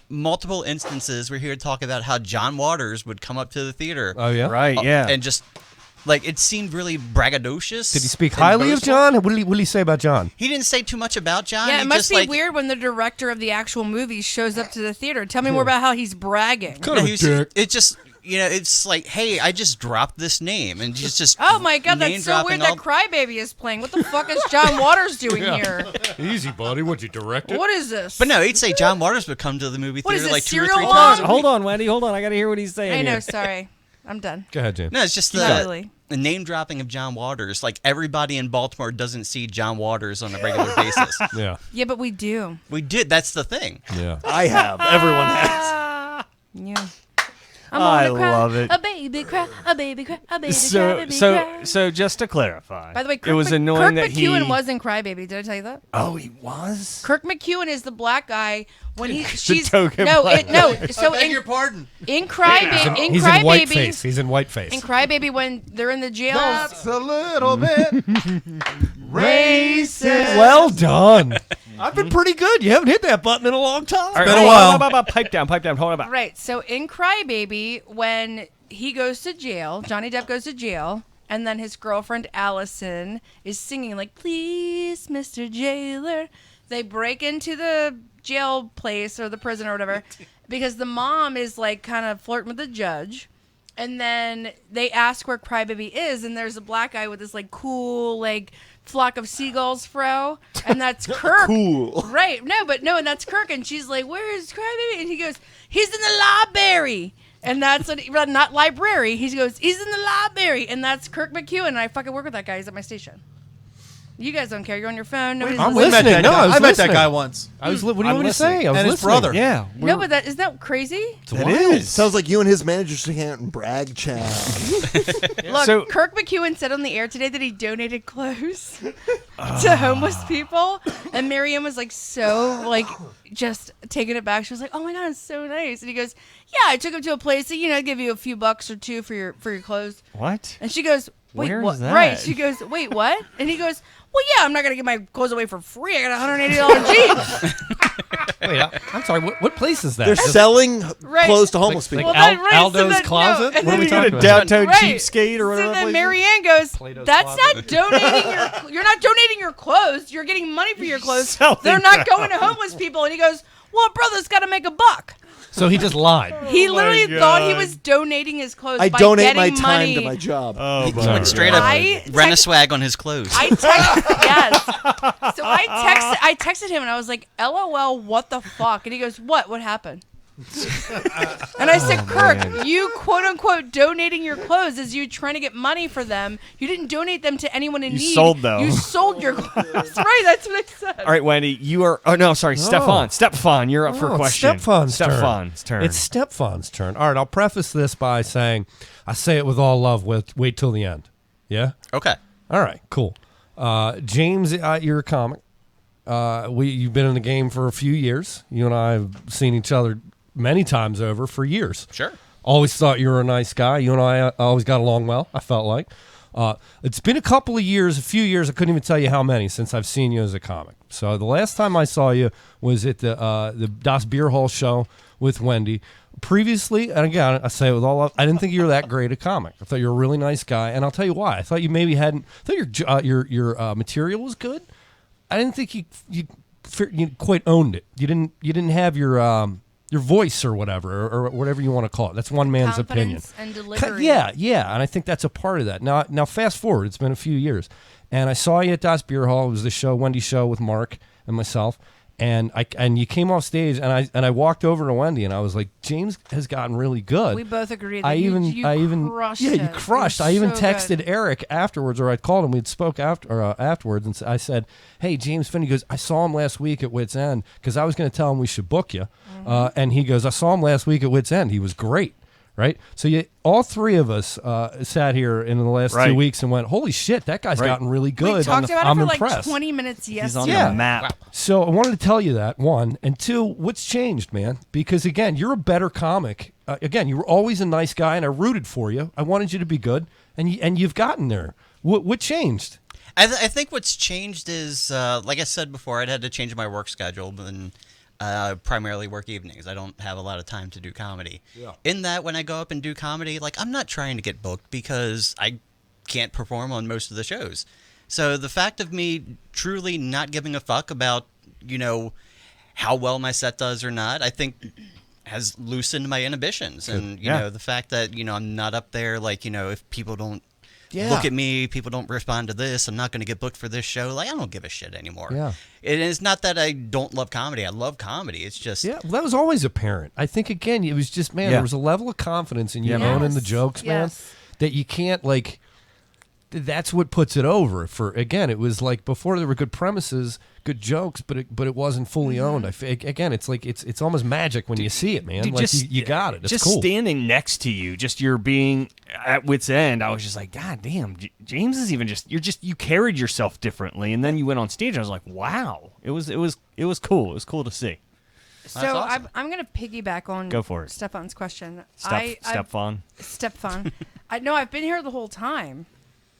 multiple instances where he would talk about how John Waters would come up to the theater. Oh yeah. Right, yeah. And just, like, it seemed really braggadocious. Did he speak and highly of boastful. John? What did he say about John? He didn't say too much about John. Yeah, He it must just, be like, weird when the director of the actual movie shows up to the theater. Tell me more about how he's bragging. Kind of he a was- dick. It just, it's like, hey, I just dropped this name, and he's just. Oh my god, that's so name-dropping weird all- that Crybaby is playing. What the fuck is John Waters doing here? Easy, buddy. Would you direct it? What is this? But no, he'd say John Waters would come to the movie What is theater this, like 2 or Serial 3 Mom? times. a Hold week. on, Wendy. Hold on. I got to hear what he's saying. I know, here. sorry. I'm done. Go ahead, James. No, it's just Not really. name dropping of John Waters. Like everybody in Baltimore doesn't see John Waters on a regular basis. Yeah. Yeah, but we do. We did. That's the thing. Yeah. I have. Everyone has. Yeah. I gonna cry, love it. A baby cry, a baby cry, a baby cry, a baby cry. So just to clarify. By the way, it was annoying Kirk that McEwen he was in Crybaby. Did I tell you that? Oh, he was. Kirk McEwen is the black guy when he The she's token no black it, no. guy. So I beg your pardon. in Crybaby He's in whiteface. He's in whiteface. in Crybaby when they're in the jails. That's a little bit racist. Well done. I've been pretty good. You haven't hit that button in a long time. All right, been a hold while. on, pipe down. Hold on about. Right. So in Crybaby, when he goes to jail, Johnny Depp goes to jail, and then his girlfriend Allison is singing like, "Please, Mr. Jailer." They break into the jail place or the prison or whatever because the mom is like kind of flirting with the judge. And then they ask where Crybaby is, and there's a black guy with this like cool like flock of seagulls fro, and that's Kirk. Cool. Right? No, and that's Kirk, and she's like, "Where is Crybaby?" And he goes, "He's in the library." And that's what, not library. He goes, "He's in the library," and that's Kirk McEwen. And I fucking work with that guy. He's at my station. You guys don't care. You're on your phone. Nobody's I'm listening. listening. No, I met that guy once. I was. What do you want me to say? I was And his listening. brother. Yeah. No, but isn't that crazy? It is. Sounds like you and his manager sitting out and brag chat. Look, So- Kirk McEwen said on the air today that he donated clothes to homeless people, and Miriam was like so like just taken aback. She was like, "Oh my god, it's so nice." And he goes, "Yeah, I took him to a place that give you a few bucks or two for your clothes." What? And she goes, "Wait, Where's what?" that? Right? She goes, "Wait, what?" And he goes, "Well, yeah, I'm not gonna give my clothes away for free. I got $180 jeans." Wait, I'm sorry. What place is that? They're selling Right. clothes to homeless Like people. Well, then, right, Aldo's so then, Closet? no, and What are we then- talking about? Downtown Right. cheapskate or whatever. So that then place is? Marianne goes, Plato's "That's Closet." not donating you're not donating your clothes. You're getting money for your clothes. Selling They're not crap. going to homeless people." And he goes, "Well, brother's got to make a buck." So he just lied. He literally thought he God. was donating his clothes. I by donate my getting time money. to my job. Oh, He went straight up I rent a swag on his clothes. I So I texted him and I was like, "LOL, what the fuck?" And he goes, "What? What happened?" And I said, "Kirk, you quote unquote donating your clothes is you trying to get money for them. You didn't donate them to anyone in You need. sold them. You sold your clothes." Right, that's what I said. All right, Wendy, you are. Oh no, sorry, Stefan, you're up for a Oh, question. It's Stefan's turn. It's Stefan's turn. All right, I'll preface this by saying I say it with all love. Wait till the end. Yeah? Okay. All right, cool. James, you're a comic. You've been in the game for a few years. You and I have seen each other many times over for years. Sure. Always thought you were a nice guy. You and I always got along well, I felt like. It's been a couple of years, a few years, I couldn't even tell you how many, since I've seen you as a comic. So the last time I saw you was at the Das Beer Hall show with Wendi. Previously, and again, I say it with all love, I didn't think you were that great a comic. I thought you were a really nice guy, and I'll tell you why. I thought you maybe hadn't. I thought your material was good. I didn't think you quite owned it. You didn't have your voice or whatever you want to call it. That's one man's opinion. Confidence and delivery. Yeah, and I think that's a part of that. Now fast forward, it's been a few years, and I saw you at Das Beer Hall. It was the show, Wendi show with Mark and myself, and you came off stage, and I walked over to Wendi, and I was like, James has gotten really good. We both agreed that I even crushed yeah, it. you crushed. It was I even so texted good. Eric afterwards, or I called him. We'd spoke afterwards, and I said, "Hey, James Finney." He goes, "I saw him last week at Wits End because I was going to tell him we should book you." And he goes, "I saw him last week at Wits End. He was great." Right, so all three of us sat here in the last 2 weeks and went, "Holy shit, that guy's gotten really good." We talked about I'm it for impressed. like 20 minutes He's on yesterday. the map. So I wanted to tell you that, one. And two, what's changed, man? Because, again, you're a better comic. Again, you were always a nice guy, and I rooted for you. I wanted you to be good, and you've gotten there. What changed? I think what's changed is, like I said before, I'd had to change my work schedule and primarily work evenings. I don't have a lot of time to do comedy. Yeah. In that, when I go up and do comedy, like, I'm not trying to get booked because I can't perform on most of the shows. So the fact of me truly not giving a fuck about, how well my set does or not, I think has loosened my inhibitions. And, the fact that, I'm not up there, like, if people don't look at me, people don't respond to this, I'm not going to get booked for this show. Like, I don't give a shit anymore. Yeah. It's not that I don't love comedy. I love comedy. It's just... Yeah, well, that was always apparent. I think, again, it was just, man, there was a level of confidence in you owning the jokes, man, that you can't, like... that's what puts it over. For again, it was like before there were good premises, good jokes, but it wasn't fully owned. Again, it's like it's almost magic when you see it, man. Dude, Like you got it. It's just cool. standing next to you, just you're being at wit's end. I was just like, God damn, James is even you carried yourself differently, and then you went on stage. And I was like, wow, it was cool. It was cool to see. So awesome. I'm going to piggyback on Go for it. Stefan's question. Stefan. I've been here the whole time.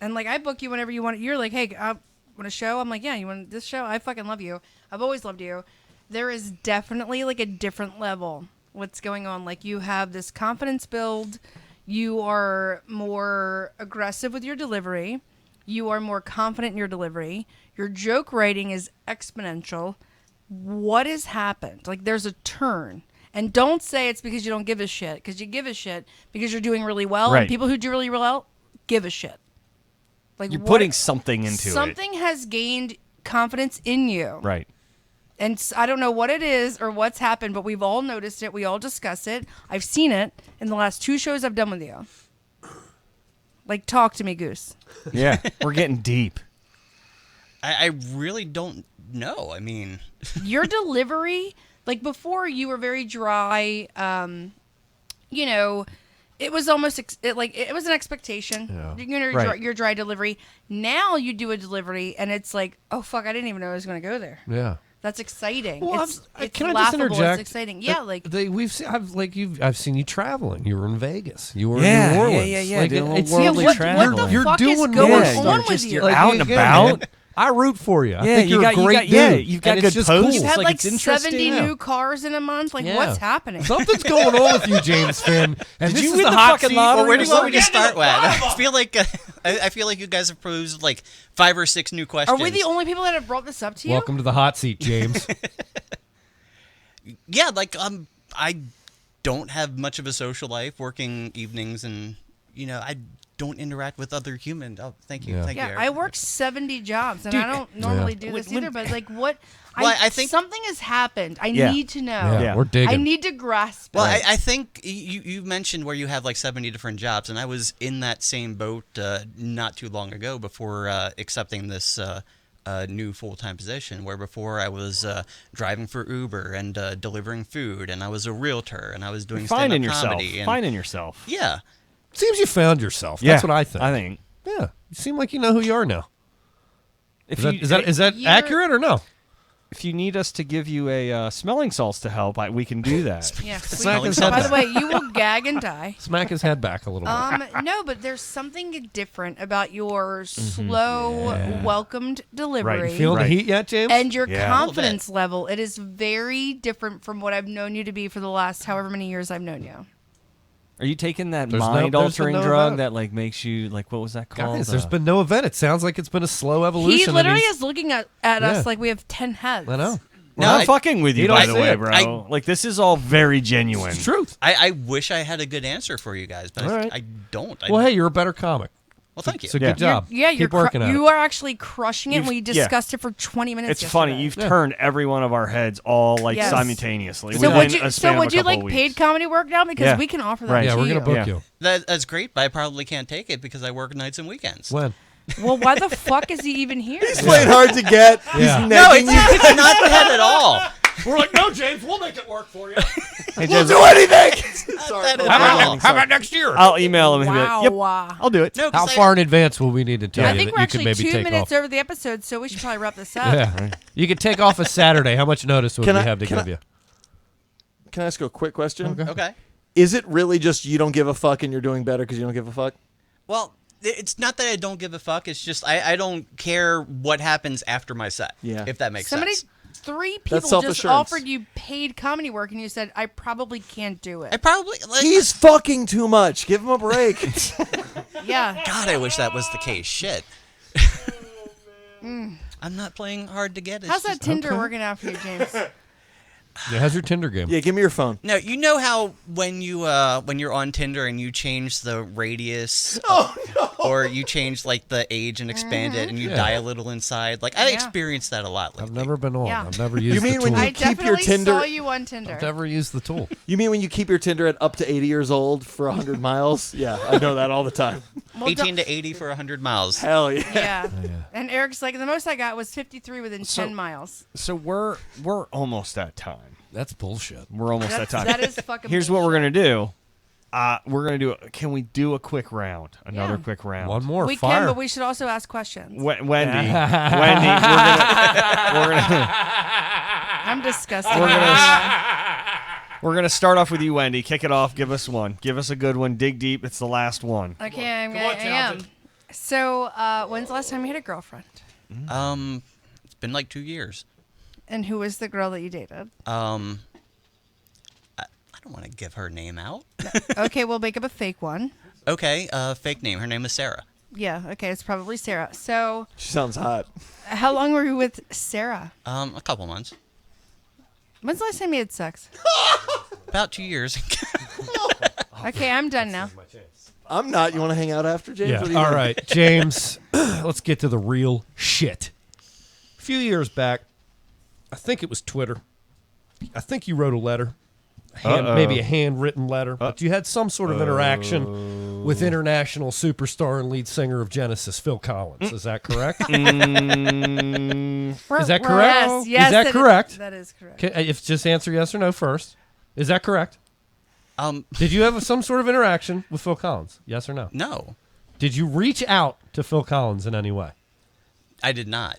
And, like, I book you whenever you want. You're like, hey, I want a show? I'm like, yeah, you want this show? I fucking love you. I've always loved you. There is definitely, like, a different level what's going on. Like, you have this confidence build. You are more aggressive with your delivery. You are more confident in your delivery. Your joke writing is exponential. What has happened? Like, there's a turn. And don't say it's because you don't give a shit, because you give a shit because you're doing really well. Right. And people who do really well give a shit. Like, You're putting something into it. Something has gained confidence in you. Right. And I don't know what it is or what's happened, but we've all noticed it. We all discuss it. I've seen it in the last 2 shows I've done with you. Like, talk to me, Goose. Yeah, we're getting deep. I really don't know. I mean, Your delivery, like before, you were very dry. You know, it was almost it was an expectation. Yeah. You know, Right. your dry delivery. Now you do a delivery, and it's like, oh fuck, I didn't even know I was going to go there. Yeah. That's exciting. Well, it's can I just laughable. interject? It's exciting. Yeah, like I've seen you traveling. You were in Vegas. You were Yeah, in New Orleans. yeah. Like, Doing it's worldly what travel. the You're fuck doing is going more. on with you? You're out and about. Man, I root for you. I Yeah, think you you're got- a you great got- yeah, dude. you've got And good it's just posts. cool. You've had like, like it's interesting. 70 Yeah. new cars in a month. Like, Yeah. what's happening? Something's going on with you, James Finn. And Did this you is win the the hot fucking seat. lottery? well, where do you want me to Get to start, the Wad? bottom I feel like I feel like you guys have posed like 5 or 6 new questions. Are we the only people that have brought this up to you? Welcome to the hot seat, James. Yeah, like I don't have much of a social life, working evenings, and I don't interact with other humans. Oh, thank you, Yeah. thank you. Yeah, Eric. I work 70 jobs, and I don't normally do this either. But like, what? Well, I think- something has happened. I Yeah. need to know. Yeah, we're digging. I need to grasp. Well, it. I think you mentioned where you have like 70 different jobs, and I was in that same boat not too long ago before accepting this new full-time position, where before I was driving for Uber and delivering food, and I was a realtor, and I was doing stand-up Finding yourself. comedy. And, Finding yourself. yeah. Seems you found yourself. Yeah, That's what I think. I think. Yeah. You seem like you know who you are now. If Is that You're- accurate or no? If you need us to give you a smelling salts to help, we can do that. Yeah. Smack his head By back. the way, you will gag and die. Smack his head back a little bit. No, but there's something different about your slow, welcomed delivery. You feeling Right. the heat yet, James? And your Yeah. confidence level, it is very different from what I've known you to be for the last however many years I've known you. Are you taking that There's been mind-altering no drug event. that like makes you like what was that called? Guys, there's been no event. It sounds like it's been a slow evolution. He and literally he's- is looking at Yeah. us like we have 10 heads. I know. We're No, not I- fucking with you, you by don't the say way, it. bro. Like this is all very genuine. It's truth. I wish I had a good answer for you guys, but All right. I don't. Well, hey, you're a better comic. well, thank you. So good job. You're Keep working at you it. are actually crushing it. And we discussed it for 20 minutes. It's funny. yesterday. You've Yeah. turned every one of our heads all like Yes. simultaneously. So within would you? a So span of would a you couple like of weeks. paid comedy work now? Because Yeah. we can offer that Right. to Yeah, we're you. gonna book Yeah. you. That's great, but I probably can't take it because I work nights and weekends. When? Well, why the fuck is he even here? He's playing hard to get. Yeah. He's No, negging you. it's not that at all. We're like, no, James, we'll make it work for you. Hey, We'll James, do anything. Sorry. That at How all. about next year? I'll email him and be Wow. like, "Yep, I'll do it." No, 'cause How I- far in advance will we need to tell I you think that we're you could actually maybe 2 take minutes off? over the episode, so we should probably wrap this up. Yeah. You could take off a Saturday. How much notice would Can we I- have to can give I- you? Can I ask you a quick question? Okay. Is it really just you don't give a fuck and you're doing better because you don't give a fuck? Well, it's not that I don't give a fuck. It's just I don't care what happens after my set. Yeah. If that makes Somebody, sense. 3 That's people just self-assurance. offered you paid comedy work, and you said, I probably can't do I it. probably like. He's fucking too much. Give him a break. Yeah. God, I wish that was the case. Shit. I'm not playing hard to get. It's How's that just- Tinder working out for you, James? Yeah, how's your Tinder game? Yeah, give me your phone. No, you know how when you're on Tinder and you change the radius, or you change like the age and expand it, and you Yeah. die a little inside. Like I Yeah. experienced that a lot lately. I've never been on. Yeah. I've never used You mean the when tool. you I keep your definitely Tinder- saw you on Tinder. I've never used the tool. You mean when you keep your Tinder at up to 80 years old for 100 miles? Yeah, I know that all the time. Well, 18 to 80 for 100 miles. Hell yeah. Yeah. And Eric's like, the most I got was 53 within 10 miles. So we're almost at time. That's bullshit. We're almost at time. That is fucking Here's what we're gonna do. We're gonna do. Can we do a quick round? Another Yeah. quick round. One more. We fire. can, but we should also ask questions. Wendy, we're gonna I'm disgusted. we're gonna start off with you, Wendy. Kick it off. Give us one. Give us a good one. Dig deep. It's the last one. Okay, I am. So, when's the last time you had a girlfriend? It's been like 2 years. And who was the girl that you dated? I don't want to give her name out. Okay, we'll make up a fake one. Okay, fake name. Her name is Sarah. Yeah, okay, it's probably Sarah. So, She sounds hot. how long were you with Sarah? A couple months. When's the last time you had sex? About 2 years. Okay, I'm done now. I'm not. You want to hang out after, James? Yeah. What do you All think? right, James. Let's get to the real shit. A few years back, I think it was Twitter. I think you wrote a letter, maybe a handwritten letter, but you had some sort of interaction with international superstar and lead singer of Genesis, Phil Collins. Is that correct? Is that correct? Yes, Is that correct? That is correct. If just answer yes or no first. Is that correct? Did you have some sort of interaction with Phil Collins? Yes or no? No, Did you reach out to Phil Collins in any way? I did not.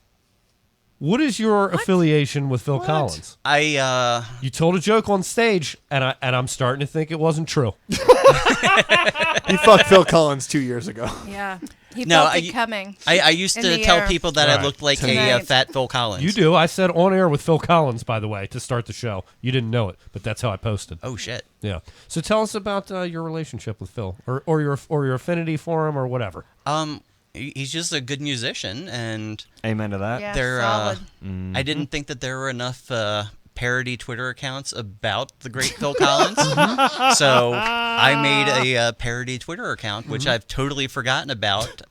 What is your affiliation with Phil Collins? You told a joke on stage, and I'm starting to think it wasn't true. He fucked Phil Collins 2 years ago. Yeah. He felt it coming. I used in to the tell air. people that I looked like a Tonight. fat Phil Collins. You do. I said on air with Phil Collins, by the way, to start the show. You didn't know it, but that's how I posted. Oh shit. Yeah. So tell us about your relationship with Phil, or your affinity for him, or whatever. He's just a good musician, and amen to that. Yeah, there. solid. I didn't think that there were enough parody Twitter accounts about the great Phil Collins, so I made a parody Twitter account, which I've totally forgotten about.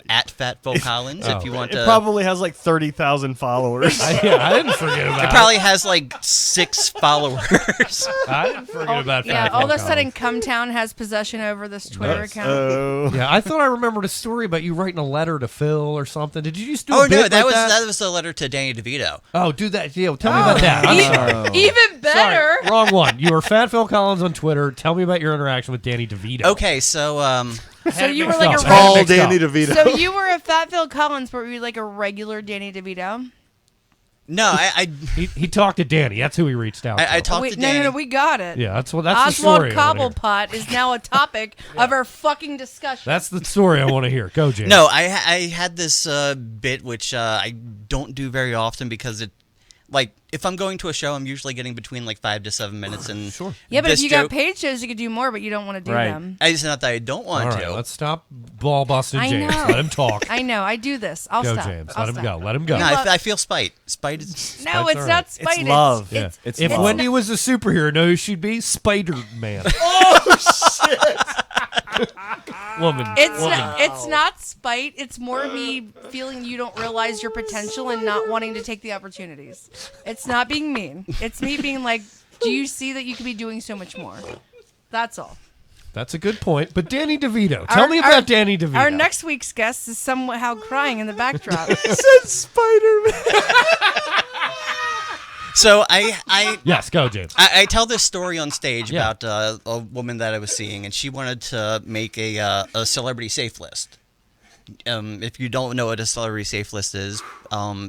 At Fat Phil Collins, if you want to. It probably has like 30,000 followers. I didn't forget about It probably has like 6 followers. I didn't forget about Yeah, Fat all Phil of a sudden, Collins. Cumtown has possession over this Twitter account. Yeah, I thought I remembered a story about you writing a letter to Phil or something. Did you just do Oh a bit no, like that was a letter to Danny DeVito. Oh, do that. Yeah, tell me about that. I'm sorry. Even better. Sorry, wrong one. You were Fat Phil Collins on Twitter. Tell me about your interaction with Danny DeVito. Okay, so So you were like a All Danny DeVito. So you were a Fat Phil Collins, but were you like a regular Danny DeVito? no, He talked to Danny. That's who he reached out to. I talked Wait, to no, Danny. no, we got it. Yeah, that's the Oswald story. I wanna hear. Cobblepot is now a topic of our fucking discussion. That's the story I want to hear. Go, James. No, I had this bit which I don't do very often because it, like, if I'm going to a show, I'm usually getting between like 5 to 7 minutes, and Sure. Yeah, but if this you joke, got paid shows, you could do more, but you don't want to do Right. them. It's not that I don't want All right, to. let's stop ball busting I James. know. Let him talk. I know. I do this. I'll Go, stop. James. I'll Let him stop. go. Let him go. No, love- I feel spite. Spite is. No, Spite's it's all not right. spite. It's love. Yeah. It's If love. Wendy was a superhero, know who she'd be? Spider-Man. Woman. It's not spite. It's more me feeling you don't realize your potential and not wanting to take the opportunities. It's not being mean. It's me being like, do you see that you could be doing so much more? That's all. That's a good point. But Danny DeVito. Tell me about Danny DeVito. Our next week's guest is somehow crying in the backdrop. said Spider-Man. So I Yes, go, James. I tell this story on stage Yeah. about a woman that I was seeing, and she wanted to make a celebrity safe list. If you don't know what a celebrity safe list is,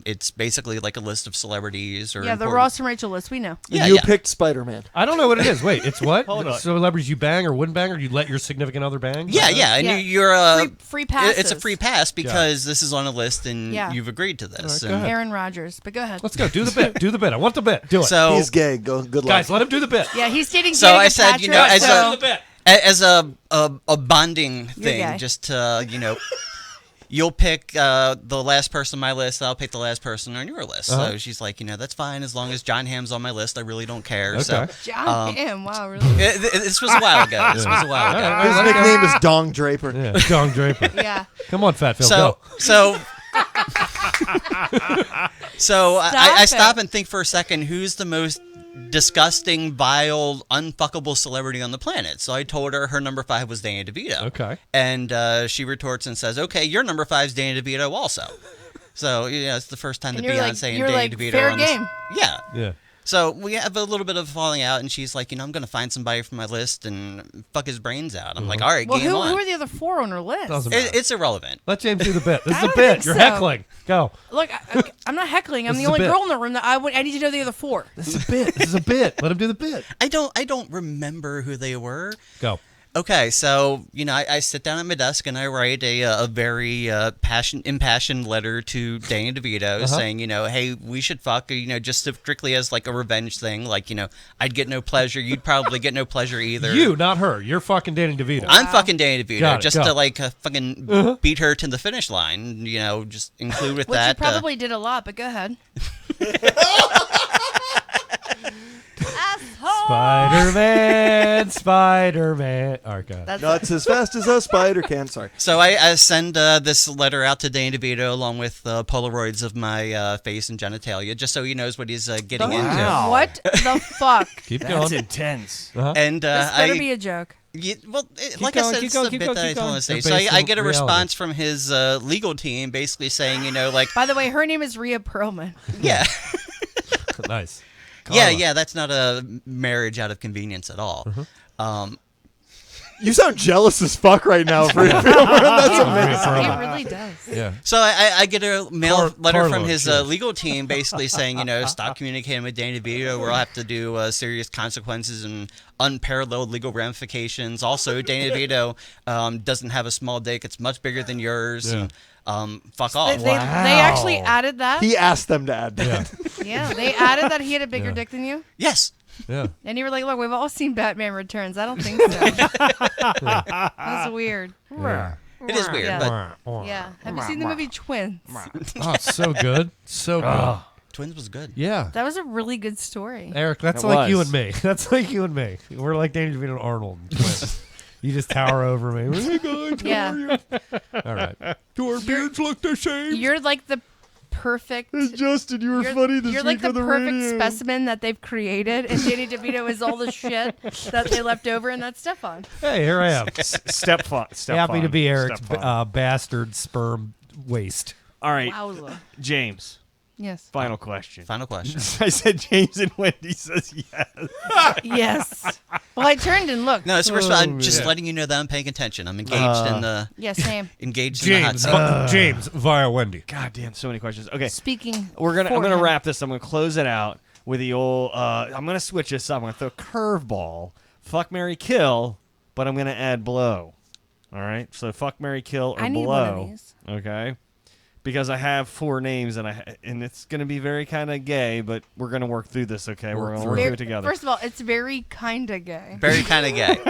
it's basically like a list of celebrities or Yeah, the important- Ross and Rachel list. We know. Yeah, you yeah. picked Spider-Man. I don't know what it is. Wait, it's what? Hold on. Celebrities you bang or wouldn't bang, or you let your significant other bang? Yeah, yeah, and Yeah. you're Free passes. It's a free pass because this is on a list and Yeah. you've agreed to this. All right, go ahead. Aaron Rodgers. But go ahead. Let's go. Do the bit. Do the bit. I want the bit. Do it. So He's gay. Good luck. Guys, let him do the bit. Yeah, he's dating So Danica I said, you know, Patrick, as so- a as a bonding You're gay. thing, just to you'll pick the last person on my list. I'll pick the last person on your list. So she's like, that's fine as long as John Hamm's on my list. I really don't care. So Okay. John Hamm. Wow, really? this was a while ago. This was a while ago. His nickname is Dong Draper. Yeah, Dong Draper. Yeah. Come on, Fat Phil. So go. so I it. stop and think for a second. Who's the most disgusting, vile, unfuckable celebrity on the planet. So I told her number 5 was Danny DeVito. Okay. And she retorts and says, "Okay, your number 5 is Danny DeVito also." So it's the first time that Beyonce and Danny DeVito fair are on this. game. Yeah. Yeah. So we have a little bit of falling out, and she's like, I'm going to find somebody from my list and fuck his brains out. I'm like, all right, Well, game who on. are the other 4 on her list? Doesn't matter. It's irrelevant. Let James do the bit. This is I a don't bit. think You're so. heckling. Go. Look, I'm not heckling. I'm This the is a only bit. girl in the room that I need to know the other 4. This is a bit. This is a bit. Let him do the bit. I don't remember who they were. Go. Okay, so I sit down at my desk and I write a very impassioned letter to Danny DeVito saying, hey, we should fuck, just strictly as like a revenge thing. Like, I'd get no pleasure. You'd probably get no pleasure either. You, not her. You're fucking Danny DeVito. I'm fucking Danny DeVito Got it, just go. to like fucking beat her to the finish line. Just include with Which that. you probably did a lot, but go ahead. Spider-Man. All right, go ahead. Nuts as fast as a spider can. Sorry. So I send this letter out to Danny DeVito along with Polaroids of my face and genitalia, just so he knows what he's getting into. What the fuck? Keep That's going. intense. And This better be a joke. Like going, I said, keep it's going, the keep bit going, that I keep told him going. to say. They're So based I on get a reality. response from his legal team basically saying, like, By the way, her name is Rhea Perlman. yeah. Nice. Yeah, that's not a marriage out of convenience at all. You sound jealous as fuck right now. For That's amazing. He really does. Yeah. So I get a mail letter from Carlo, his cheers. legal team basically saying, stop communicating with Danny DeVito or I'll have to do serious consequences and unparalleled legal ramifications. Also, Danny DeVito doesn't have a small dick. It's much bigger than yours. Yeah. And, fuck off. They actually added that? He asked them to add that. Yeah, they added that he had a bigger dick than you? Yes. Yeah. And you were like, look, we've all seen Batman Returns. I don't think so. That's weird. It is weird, Yeah. but Yeah. Have you seen the movie Twins? Oh, it's so good. So good. Twins was good. Yeah. That was a really good story. Eric, that's That like you was. and me. That's like you and me. We're like Danny DeVito and Arnold. Twins. You just tower over me. Hey guys, how Yeah. are you? All right. Do our beards look the same? You're like the perfect. Justin, you were You're, funny this you're week like the on the perfect radio. specimen that they've created, and Danny DeVito is all the shit that they left over, and that's Stefan. Hey, here I am. Happy to be Eric's bastard sperm waste. All right, Wowza. James. Yes. Final question. Final question. I said James and Wendy says yes. Yes. Well, I turned and looked. No, so first of all, I'm just letting you know that I'm paying attention. I'm engaged in the Yeah, same. engaged in the hot James, seat. James via Wendy. God damn, so many questions. Okay, Speaking. I'm gonna for him. wrap this. I'm gonna close it out with the old. I'm gonna switch this up. I'm gonna throw a curveball. Fuck, marry, kill, but I'm gonna add blow. All right. So fuck, marry, kill, or I need blow. one of these. Okay. Because I have 4 names and it's gonna be very kind of gay, but we're gonna work through this. Okay, we're gonna work through it together. First of all, it's very kind of gay. Very kind of gay.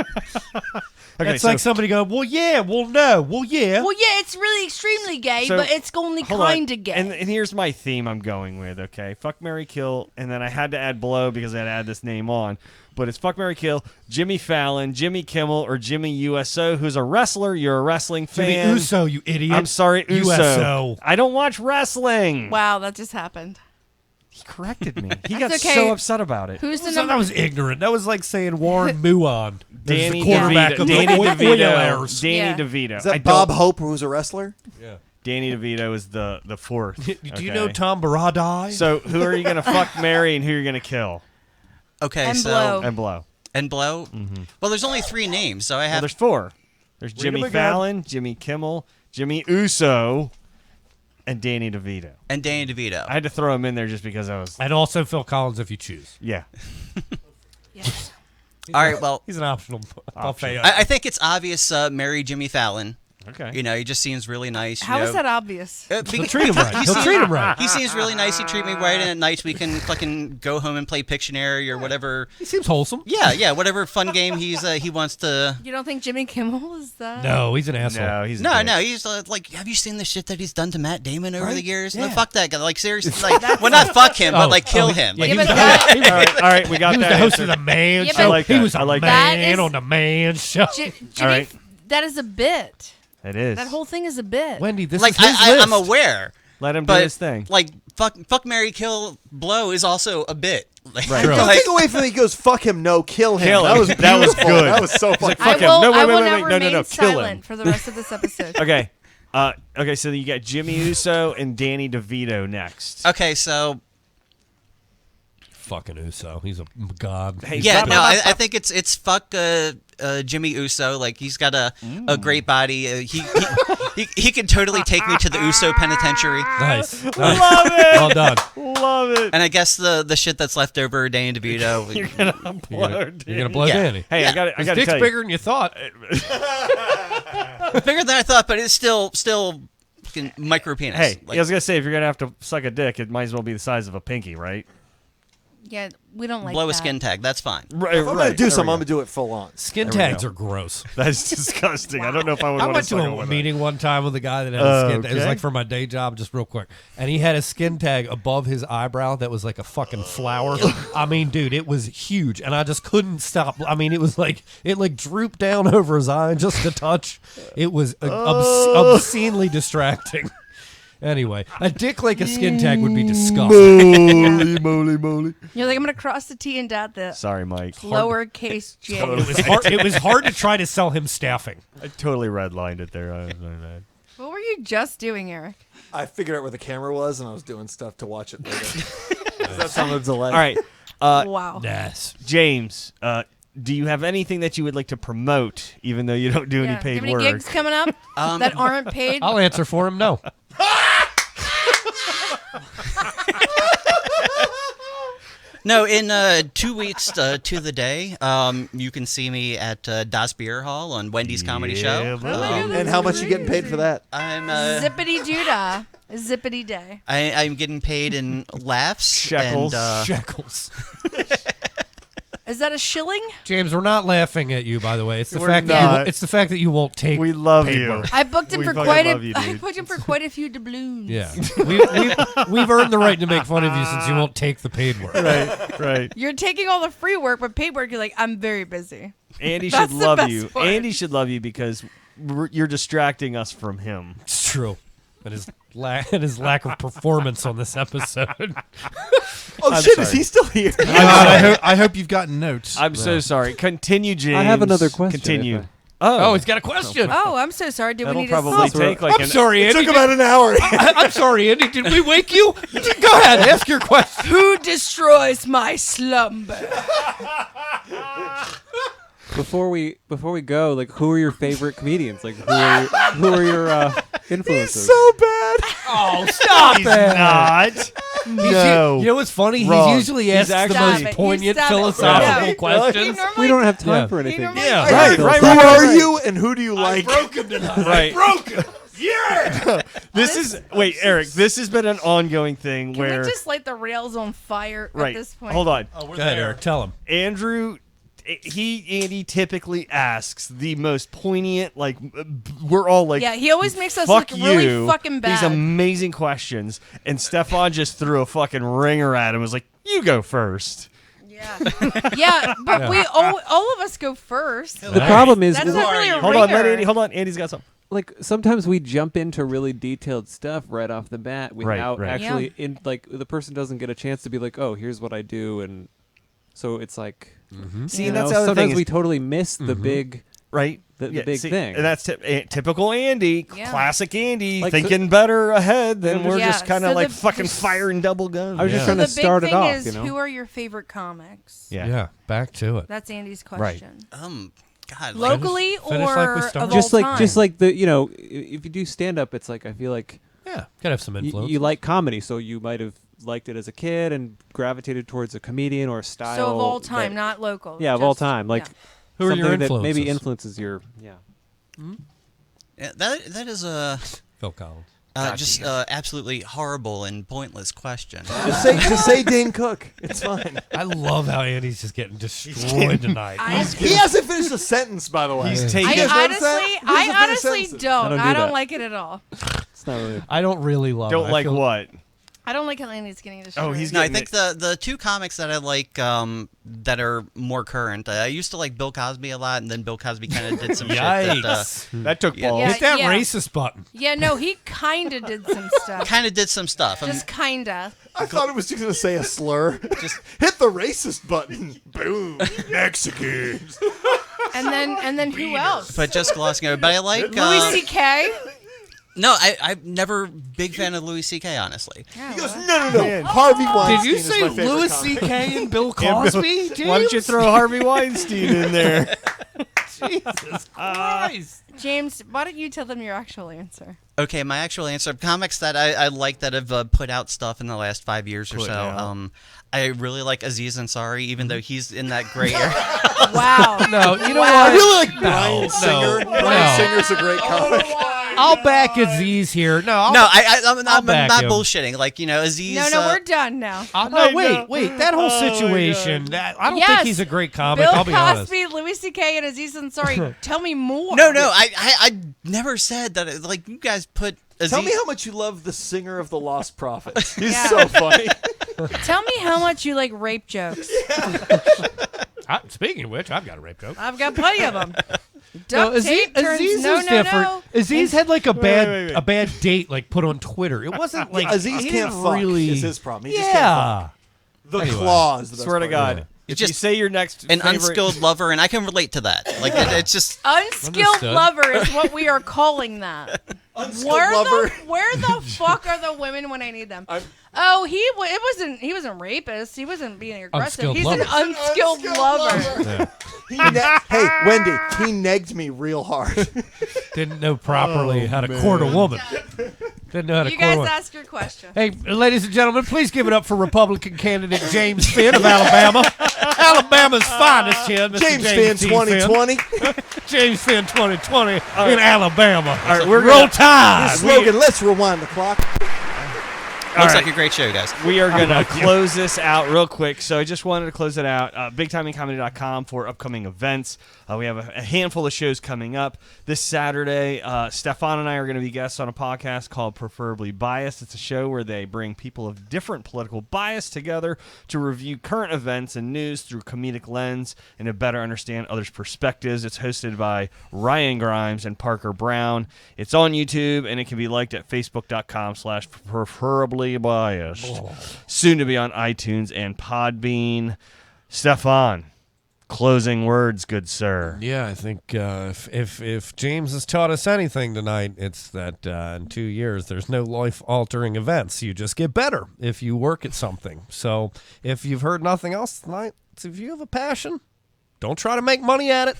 Okay, It's like somebody going, well, yeah, well, no, well, yeah. Well, yeah, it's really extremely gay, So, but it's only hold on. kind of gay. And here's my theme I'm going with, okay? Fuck, marry, kill, and then I had to add blow because I had to add this name on. But it's fuck, marry, kill, Jimmy Fallon, Jimmy Kimmel, or Jimmy USO, who's a wrestler. You're a wrestling fan. Jimmy Uso, you idiot. I'm sorry, Uso. USO. I don't watch wrestling. Wow, that just happened. He corrected me. He That's got okay. so upset about it. Who's the So number? that was ignorant. That was like saying Warren Muon. Danny the quarterback DeVito. of Danny the DeVito. Oilers. Danny Yeah. DeVito. Is that I Bob don't- Hope, who's a wrestler? Yeah. Danny DeVito is the fourth. Do you know Tom Baradai? So who are you gonna fuck, marry, and who you're gonna kill? Okay, And so blow. And blow. and blow. Well, there's only 3 names, so I Well, have. there's 4. There's Read Jimmy them again. Fallon, Jimmy Kimmel, Jimmy Uso, and Danny DeVito. and Danny DeVito. I had to throw him in there just because I was. and also Phil Collins if you choose. Yeah. Yes. All right, well, He's an optional buffet. I think it's obvious. Marry Jimmy Fallon. Okay. You know, he just seems really nice. How is that obvious? He'll treat him right. He'll treat him right. He seems really nice. He treat me right, and at nights we can fucking go home and play Pictionary or whatever. He seems wholesome. Yeah, whatever fun game he wants to. You don't think Jimmy Kimmel is that? No, he's an asshole. No, he's a No, dick. no, he's like, have you seen the shit that he's done to Matt Damon over the years? No, Yeah. fuck that guy. Like seriously, like, well, not fuck him, but like kill him. Yeah, Like, he was but the that- host- he was- All right, we got he was that. the host answer. of the Man Yeah, Show. but- I like He that. was a I like that. man That on the Man Show. Jimmy, All right. that is a bit. It is. That whole thing is a bit. Wendy, this like is his I'm list. aware, Let him do but his thing. like fuck, marry, kill, blow is also a bit. Don't take away from him. He goes, "Fuck him, no, kill him." Kill him. That was That was beautiful. good. That was so fucking. Fuck him. I will, No, wait, I will wait, now wait, no, remain kill him. silent for the rest of this episode. Okay. Okay, so you got Jimmy Uso and Danny DeVito next. Okay, so Fucking Uso. He's a god. Hey, yeah, stop- no, I think it's fuck Jimmy Uso. Like he's got a great body. He could totally take me to the Uso penitentiary. Nice. Love it. Well done. Love it. And I guess the shit that's left over, Danny DeVito. You're gonna blow You're gonna blow Yeah. Danny. Hey, Yeah. I got His to dick's tell you. bigger than you thought. Bigger than I thought, but it's still fucking micro penis. Hey, Like, I was gonna say if you're gonna have to suck a dick, it might as well be the size of a pinky, right? Yeah, we don't like blow that. a skin tag. That's fine. Right. If I'm gonna do something, I'm gonna do it full on. Skin There we tags go. are gross. That's disgusting. I don't know if I would I want went to to suck a one meeting one time with a guy that had a skin tag. It was Okay. like for my day job, just real quick. And he had a skin tag above his eyebrow that was like a fucking flower. I mean, dude, it was huge. And I just couldn't stop. I mean, it was like, it like drooped down over his eye just a touch. It was obscenely distracting. Anyway, a dick like a skin tag would be disgusting. Moly. You're like, I'm gonna cross the T and dot the Sorry, Mike. lowercase j. It was hard to try to sell him staffing. I totally redlined it there. I was my bad. What were you just doing, Eric? I figured out where the camera was, and I was doing stuff to watch it later. That's on the delay. All right. Wow. Yes. James, do you have anything that you would like to promote, even though you don't do any Yeah. paid Do you have work? any gigs coming up that aren't paid? I'll answer for him. No. No, in 2 weeks to the day, you can see me at Das Beer Hall on Wendy's comedy show. And how much you getting paid for that? I'm Zippity doodah. Zippity day. I'm getting paid in laughs. Shekels. And, Shekels. Is that a shilling? James, we're not laughing at you, by the way. It's the We're fact not. that it's the fact that you won't take. We love paid you. work. I booked him We for fucking quite love you, I dude. booked him for quite a few doubloons. Yeah, we've earned the right to make fun of you since you won't take the paid work. Right. You're taking all the free work, but paid work, you're like, I'm very busy. Andy That's should the love best you. part. Andy should love you because you're distracting us from him. It's true. And his lack of performance on this episode. Oh I'm shit! sorry. Is he still here? I hope you've gotten notes. I'm so sorry. Continue, James. I have another question, Continue. if I- Oh, he's got a question. Oh, I'm so sorry. Did That'll we need probably to take like I'm an sorry, It Andy. took about an hour. I'm sorry, Andy. Did we wake you? Go ahead, ask your question. Who destroys my slumber? Before we go, like, who are your favorite comedians? Like, who are your influences? So bad. Oh, stop He's not. No. You know what's funny? Wrong. He usually asks the Stop most it. You poignant stop it. philosophical No. questions. We don't have time Yeah. for anything. normally- Yeah, Right, right. Who are you, and who do you like? Broken tonight. Right. Broken. Yeah. This is wait, Eric. This has been an ongoing thing Can where we just light the rails on fire right. at this point? Hold on. Go ahead, Eric. Tell him. Andrew, Andy typically asks the most poignant, like we're all like, Yeah, he always makes us fuck look really you, fucking bad. These amazing questions, and Stefan just threw a fucking ringer at him. Was like, you go first. Yeah, yeah, but we all of us go first. The problem is, That's not really a Hold on, let ringer. Andy. Hold on, Andy's got something. like, sometimes we jump into really detailed stuff right off the bat without right. actually like the person doesn't get a chance to be like, oh, here's what I do, and so it's like, See, you and that's know, the other sometimes thing. we Is, totally miss the big. right. the Yeah, big see, thing. and that's typical Andy, Yeah. classic Andy, Like, thinking better ahead than we're Yeah, just kind of so like the- fucking the- firing double guns. I was just Yeah. trying So to the big start thing it off, is, you know. who are your favorite comics? Yeah. Back to it. That's Andy's Right. question. God, like, Locally finish like we or started. of just all like time? just like the if you do stand up, it's like I feel like Yeah. Gotta have some influence. you like comedy, so you might have liked it as a kid and gravitated towards a comedian or a style. So of all time, that- not local. yeah, of all just- time. Like yeah. Who are your something that maybe influences? influences your yeah, that is a Phil Collins. just absolutely horrible and pointless question. Just say Dane Cook. It's fine. I love how Andy's just getting destroyed tonight. He hasn't finished a sentence, by the way. He's taking. I You guys notice that? honestly, He I doesn't finish honestly sentences. don't. I don't I do don't that. like it at all. it's not really. I don't really love it. Don't I like feel- what? I don't like how Andy's getting this. Oh, he's No, I getting think the two comics that I like that are more current. I used to like Bill Cosby a lot, and then Bill Cosby kind of did some shit that took balls. Yeah, Hit that yeah. racist button. Yeah, no, he kind of did some stuff. Kind of did some stuff. Just kinda. I thought it was just going to say a slur. Just hit the racist button. Boom. Mexicans. And then who else? But just glossing over. But I like Louis C.K. No, I'm never big fan of Louis C.K. honestly. Yeah, He goes, well. no. Harvey Weinstein. Did you is say my favorite Louis comic. C.K. and Bill Cosby? James? Why don't you throw Harvey Weinstein in there? Jesus Christ. James, why don't you tell them your actual answer? Okay, my actual answer: comics that I like that have put out stuff in the last 5 years or so. I really like Aziz Ansari, even though he's in that gray area. Wow. No, you know I what? really like Bryan Singer. no. Bryan Singer's a great comic. I'll back Aziz here. I'm I'm back not him. bullshitting. Like, Aziz. No, we're done now. No, wait. That whole situation. I don't think he's a great comic. Bill I'll be honest. Cosby, Louis C.K., and Aziz Ansari. Tell me more. No, I never said that. Like, you guys put Aziz. Tell me how much you love the singer of the Lost Prophets. He's Yeah. so funny. Tell me how much you like rape jokes. Speaking of which, I've got a rape joke. I've got plenty of them. No, Duct tape turns Aziz no, is no, different. no. Aziz had like a bad wait. a bad date like put on Twitter. It wasn't like Aziz he can't didn't fuck really is his problem. He just can't yeah. fuck. The Anyway. claws. the best Swear to part. God. Yeah. If Just you say your next An favorite, unskilled lover, and I can relate to that. Like, it's just. Unskilled Understood. lover is what we are calling that. Unskilled Where lover. the fuck are the women when I need them? He wasn't rapist. He wasn't being aggressive. Unskilled He's lover. an unskilled lover. Yeah. Hey, Wendy, he negged me real hard. Didn't know properly how to court a woman. Didn't know how to You court a guys woman. ask your question. Hey, ladies and gentlemen, please give it up for Republican candidate James Finn of Alabama. Alabama's finest here, Mr. James Finn T. 2020. James Finn 2020 in Alabama. All right, we're Roll gonna- Tide. Slogan, let's rewind the clock. Looks like a great show, guys. We are going to close this out real quick. So I just wanted to close it out. BigTimingComedy.com for upcoming events. We have a handful of shows coming up. This Saturday, Stefan and I are going to be guests on a podcast called Preferably Biased. It's a show where they bring people of different political bias together to review current events and news through comedic lens and to better understand others' perspectives. It's hosted by Ryan Grimes and Parker Brown. It's on YouTube, and it can be liked at Facebook.com/preferably biased. Soon to be on iTunes and Podbean. Stefan, closing words, good sir. Yeah, I think if James has taught us anything tonight, it's that in 2 years there's no life-altering events. You just get better if you work at something. So if you've heard nothing else tonight, if you have a passion, don't try to make money at it.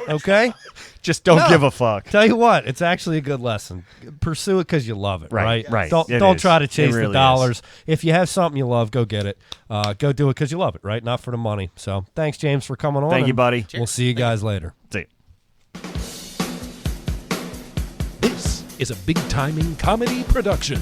Okay? Just don't give a fuck. Tell you what, it's actually a good lesson. Pursue it because you love it, right? Right. Don't It is. try to chase It really the dollars. If you have something you love, go get it. Go do it because you love it, right? Not for the money. So thanks, James, for coming on. Thank you, and buddy. We'll see you guys later. See you. This is a Big Timing Comedy production.